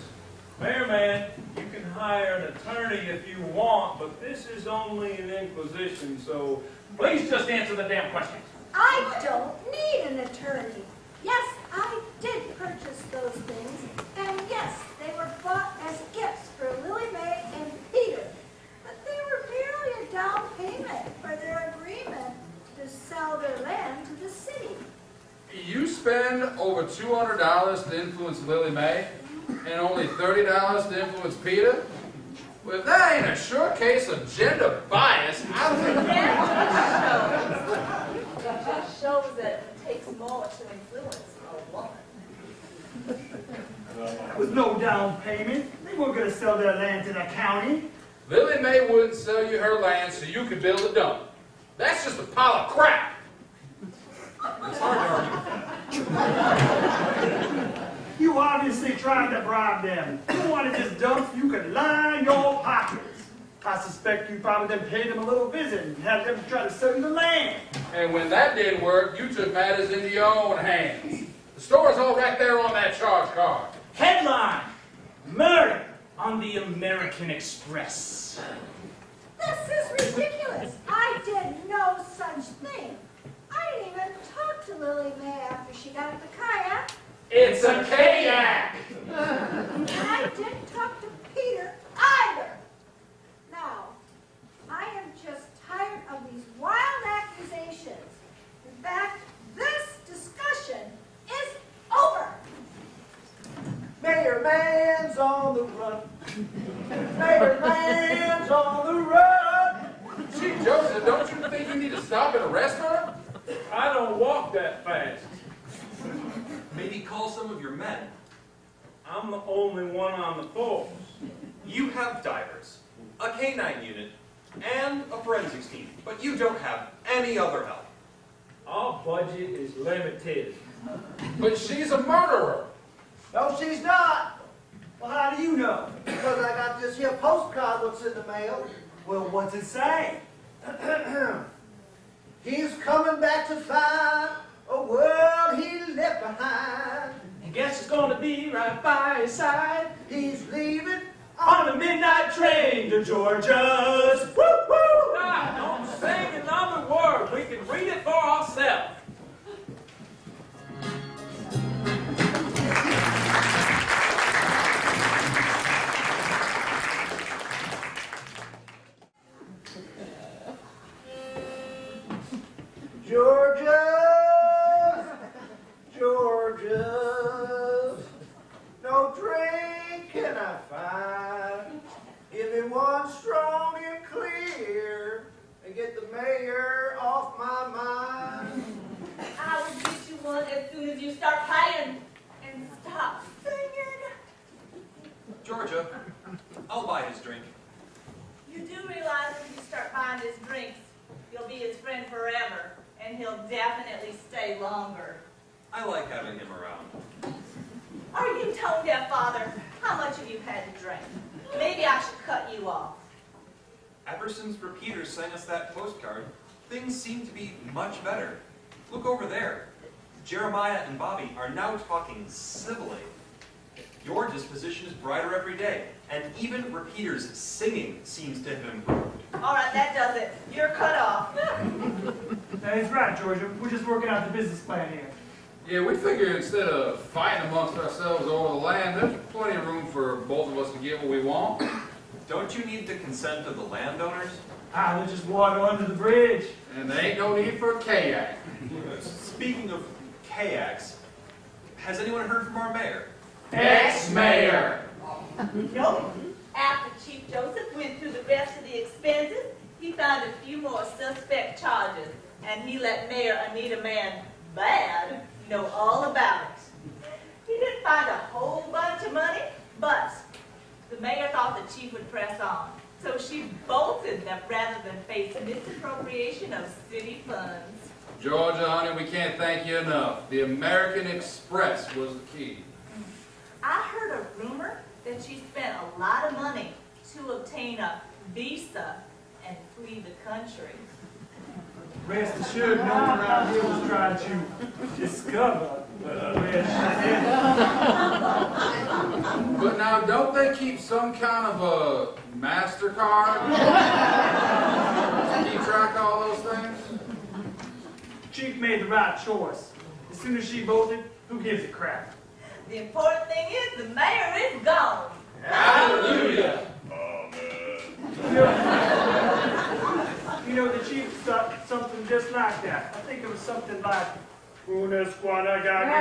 Mayor Man, you can hire an attorney if you want, but this is only an inquisition, so please just answer the damn question. I don't need an attorney. Yes, I did purchase those things, and yes, they were bought as gifts for Lily Mae and Peter. But they were merely a down payment for their agreement to sell their land to the city. You spend over $200 to influence Lily Mae and only $30 to influence Peter? Well, that ain't a sure case of gender bias. I think It just shows that it takes more to influence a woman. There was no down payment. They weren't going to sell their land to the county. Lily Mae wouldn't sell you her land so you could build a dump. That's just a pile of crap. It's hard to argue with that. You obviously tried to bribe them. You wanted this dump so you could line your pockets. I suspect you probably then paid them a little visit and had them try to sell you the land. And when that didn't work, you took matters into your own hands. The story's all right there on that charge card. Headline: Murder on the American Express. This is ridiculous. I did no such thing. I didn't even talk to Lily Mae after she got in the kayak. It's a kayak! And I didn't talk to Peter either. Now, I am just tired of these wild accusations. In fact, this discussion is over. Mayor Man's on the run. Mayor Man's on the run. Gee, Joseph, don't you think you need to stop and arrest her? I don't walk that fast. Maybe call some of your men. I'm the only one on the force. You have divers, a canine unit, and a forensics team, but you don't have any other help. Our budget is limited. But she's a murderer. No, she's not. Well, how do you know? Because I got this here postcard that's in the mail. Well, what's it say? He's coming back to find a world he left behind. I guess it's gonna be right by his side He's leaving on the midnight train to Georgia's. Woo woo! Ah, don't sing another word. We can read it for ourselves. Georgia, Georgia, no drink can I find. Give me one strong and clear and get the mayor off my mind. I will get you one as soon as you start playing and stop singing. Georgia, I'll buy his drink. You do realize when you start buying his drinks, you'll be his friend forever, and he'll definitely stay longer. I like having him around. Are you tone deaf, Father? How much have you had to drink? Maybe I should cut you off. Ever since Repeater sent us that postcard, things seem to be much better. Look over there. Jeremiah and Bobby are now talking civilly. Your disposition is brighter every day, and even Repeater's singing seems to have improved. All right, that does it. You're cut off. That is right, Georgia. We're just working out the business plan here. Yeah, we figure instead of fighting amongst ourselves over the land, there's plenty of room for both of us to get what we want. Don't you need the consent of the landowners? Ah, there's just water under the bridge. And there ain't no need for a kayak. Speaking of kayaks, has anyone heard from our mayor? Ex-mayor. Nope. After Chief Joseph went through the rest of the expenses, he found a few more suspect charges, and he let Mayor Anita Man Bad know all about it. He didn't find a whole bunch of money, but the mayor thought the chief would press on, so she bolted them rather than face misappropriation of city funds. Georgia, honey, we can't thank you enough. The American Express was the key. I heard a rumor that she spent a lot of money to obtain a visa and flee the country. Rest assured, no one around here was trying to discover where she is. But now, don't they keep some kind of a MasterCard? Keep track of all those things? Chief made the right choice. As soon as she bolted, who gives a crap? The important thing is the mayor is gone. Hallelujah! You know, the chief thought something just like that. I think it was something like, Una squanagagi.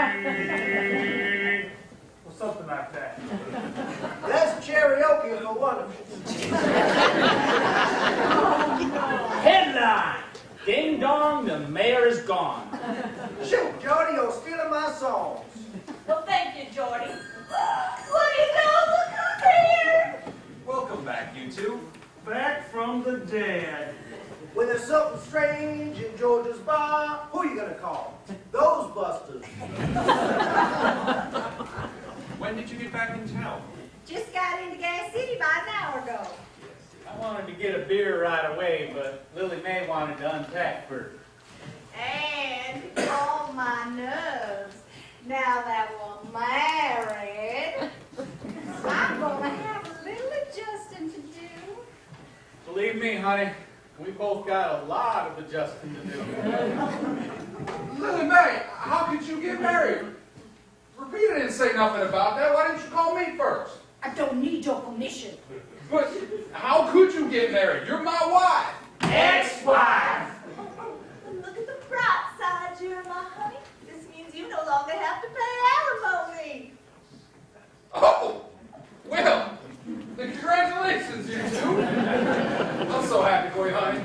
Or something like that. That's karaoke for wonderful. Headline! Ding dong, the mayor is gone. Shoot, Jordy, you're stealing my songs. Well, thank you, Jordy. Look who's here! Welcome back, you two. Back from the dead. When there's something strange in Georgia's bar, who are you gonna call? Those busters. When did you get back in town? Just got into Gas City about an hour ago. I wanted to get a beer right away, but Lily Mae wanted to unpack first. And to calm my nerves, now that we're married, I'm gonna have a little adjusting to do. Believe me, honey, we both got a lot of adjusting to do. Lily Mae, how could you get married? Repeat, didn't say nothing about that. Why didn't you call me first? I don't need your permission. But how could you get married? You're my wife. Ex-wife! Look at the bright side, Jeremiah, honey. This means you no longer have to pay alimony. Oh, well, then congratulations, you two. I'm so happy for you, honey.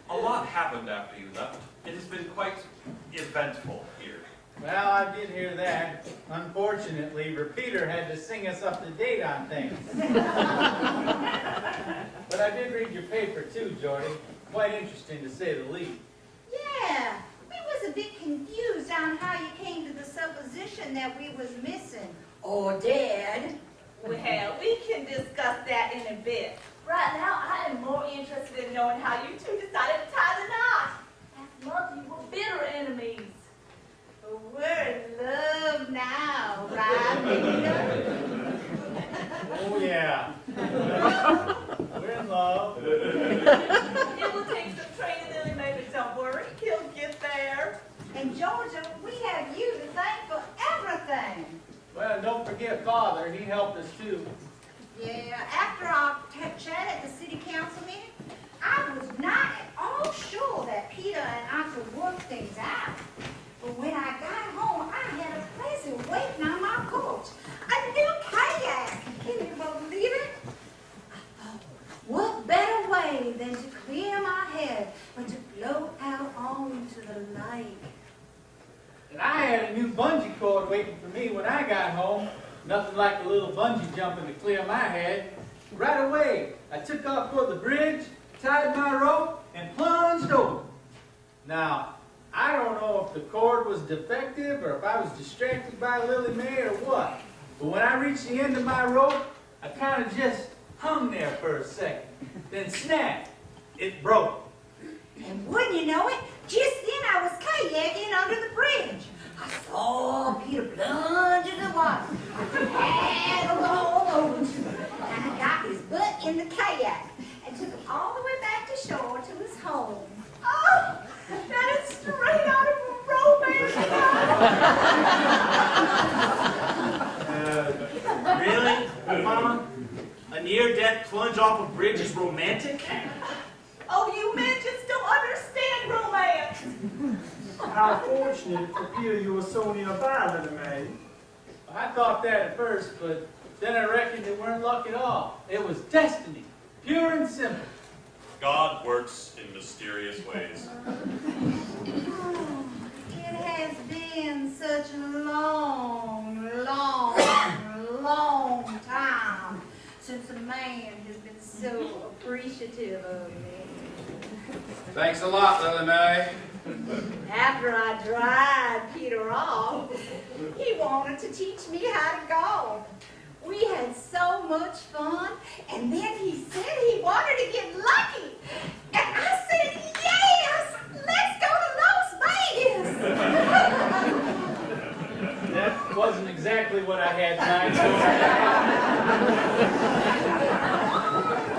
A lot happened after you left. It has been quite eventful here. Well, I did hear that. Unfortunately, Repeater had to sing us up to date on things. But I did read your paper too, Jordy. Quite interesting to say the least. Yeah, we was a bit confused on how you came to the supposition that we was missing. Or dead. Well, we can discuss that in a bit. Right now, I am more interested in knowing how you two decided to tie the knot. Last month, you were bitter enemies. But we're in love now, right, Peter? Oh, yeah. We're in love. It will take some training, Lily Mae, but don't worry, he'll get there. And Georgia, we have you to thank for everything. Well, don't forget Father. He helped us too. Yeah, after our chat at the city council meeting, I was not at all sure that Peter and I could work things out. But when I got home, I had a present waiting on my porch. A new kayak. Can you believe it? I thought, what better way than to clear my head but to float out onto the lake? And I had a new bungee cord waiting for me when I got home. Nothing like a little bungee jumping to clear my head. Right away, I took off for the bridge, tied my rope, and plunged over. Now, I don't know if the cord was defective or if I was distracted by Lily Mae or what. But when I reached the end of my rope, I kind of just hung there for a second. Then snap, it broke. And wouldn't you know it, just then I was kayaking under the bridge. I saw Peter plunge in the water. I paddled all over to him, and I got his butt in the kayak and took him all the way back to shore to his home. Oh, that is straight out of a romance. Really, Mama? A near-death plunge off a bridge is romantic? Oh, you men just don't understand romance. How fortunate for Peter you were so nearby, Lily Mae. I thought that at first, but then I reckoned it weren't luck at all. It was destiny, pure and simple. God works in mysterious ways. It has been such a long time since a man has been so appreciative of me. Thanks a lot, Lily Mae. After I dried Peter off, he wanted to teach me how to golf. We had so much fun, and then he said he wanted to get lucky. And I said, yes, let's go to Las Vegas. That wasn't exactly what I had in mind.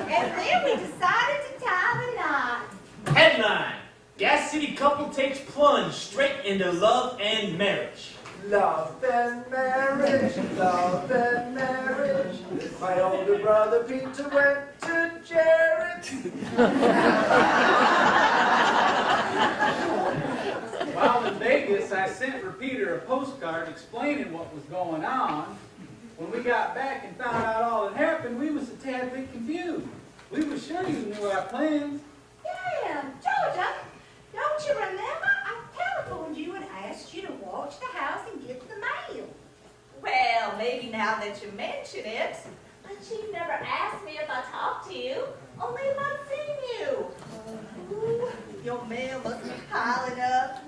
And then we decided to tie the knot. Headline: Gas City couple takes plunge straight into love and marriage. Love and marriage, love and marriage. My older brother Peter went to Jared. Vegas, I sent Repeater a postcard explaining what was going on. When we got back and found out all that happened, we was a tad bit confused. We were sure you knew our plans. Yeah, Georgia, don't you remember? I telephoned you and asked you to watch the house and get the mail. Well, maybe now that you mention it, but you never asked me if I talked to you, only if I'd seen you. Ooh, your mail must be piling up.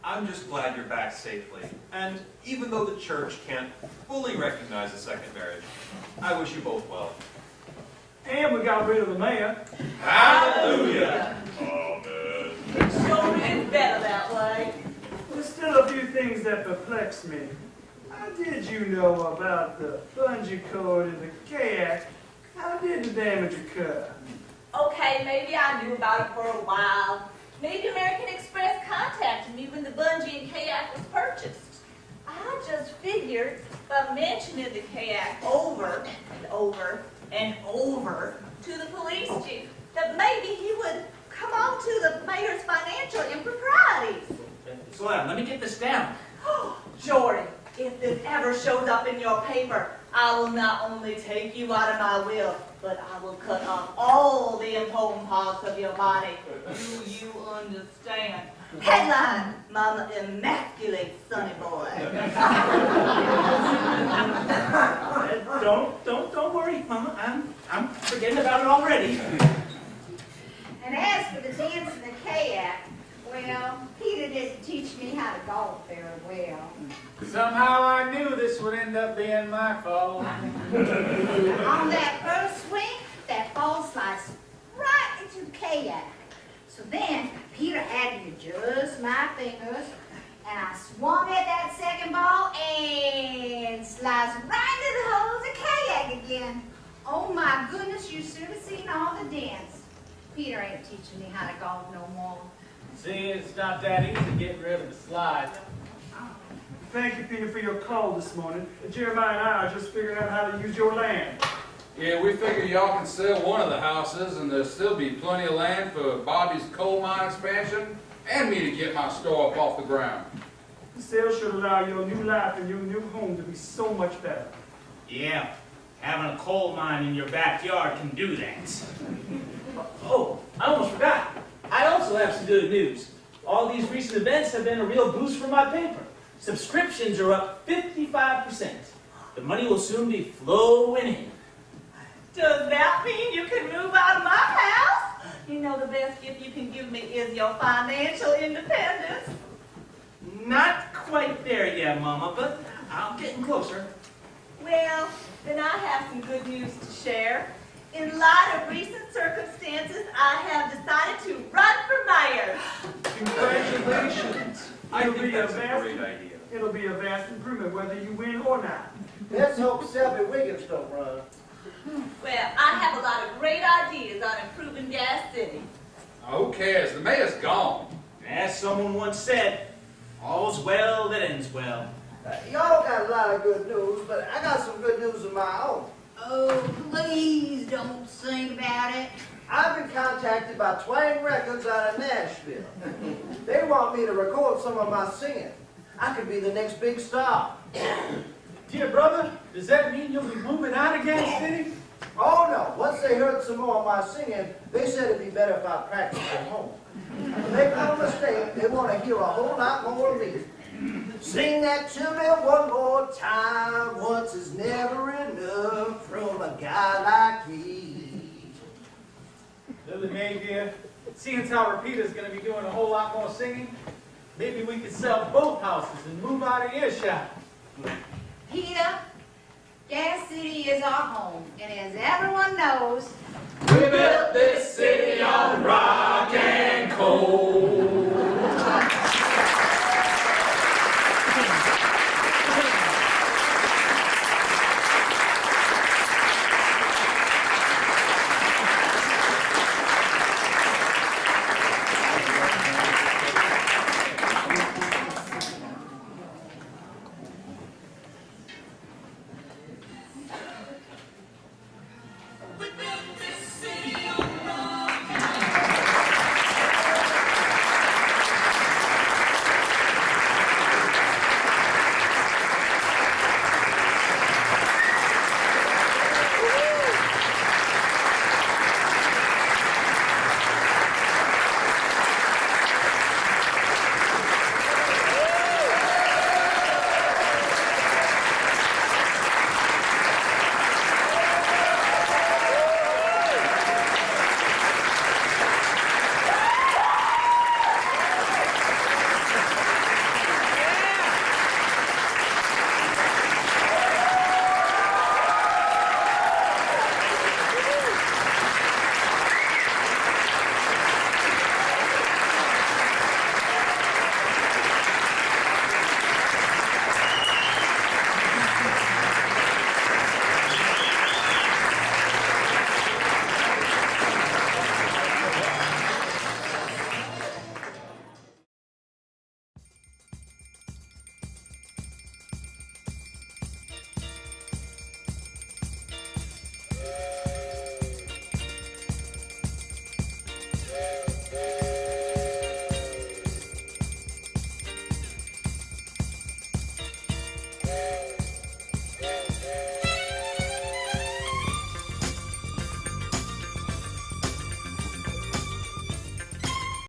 I'm just glad you're back safely. And even though the church can't fully recognize a second marriage, I wish you both well. And we got rid of the mayor. Hallelujah! Amen. Sure is better that way. There's still a few things that perplex me. How did you know about the bungee cord and the kayak? How did the damage occur? Okay, maybe I knew about it for a while. Maybe American Express contacted me when the bungee and kayak was purchased. I just figured by mentioning the kayak over and over and over to the police chief that maybe he would come on to the mayor's financial improprieties. Slow down, let me get this down. Jordan, if this ever shows up in your paper, I will not only take you out of my will, but I will cut off all the important parts of your body. Do you understand? Headline, Mama emasculates Sonny Boy. Don't worry, Mama. I'm forgetting about it already. And as for the dance and the kayak, well, Peter didn't teach me how to golf very well. Somehow I knew this would end up being my fault. On that first swing, that ball sliced right into the kayak. So then, Peter had me adjust my fingers, and I swung at that second ball and sliced right into the hole of the kayak again. Oh my goodness, you should have seen all the dents. Peter ain't teaching me how to golf no more. See, it's not that easy getting rid of the slide. Thank you, Peter, for your call this morning. Jeremiah and I are just figuring out how to use your land. Yeah, we figure y'all can sell one of the houses and there'll still be plenty of land for Bobby's coal mine expansion and me to get my store up off the ground. The sale should allow your new life and your new home to be so much better. Yeah, having a coal mine in your backyard can do that. Oh, I almost forgot. I also have some good news. All these recent events have been a real boost for my paper. Subscriptions are up 55%. The money will soon be flowing in. Does that mean you can move out of my house? You know the best gift you can give me is your financial independence. Not quite there yet, Mama, but I'm getting closer. Well, then I have some good news to share. In light of recent circumstances, I have decided to run for mayor. Congratulations. I think that's a great idea. It'll be a vast improvement whether you win or not. Let's hope Selby Wiggins don't run. Well, I have a lot of great ideas on improving Gas City. Who cares? The mayor's gone. As someone once said, all's well that ends well. Y'all got a lot of good news, but I got some good news of my own. Oh, please don't sing about it. I've been contacted by Twang Records out of Nashville. They want me to record some of my singing. I could be the next big star. Dear brother, does that mean you'll be moving out of Gas City? Oh no, once they heard some more of my singing, they said it'd be better if I practiced at home. Make no mistake, they want to hear a whole lot more of me. Sing that to me one more time, once is never enough from a guy like me. Lily Mae, dear, seeing as how Repeater's going to be doing a whole lot more singing, maybe we could sell both houses and move out of earshot. Peter, Gas City is our home, and as everyone knows, We better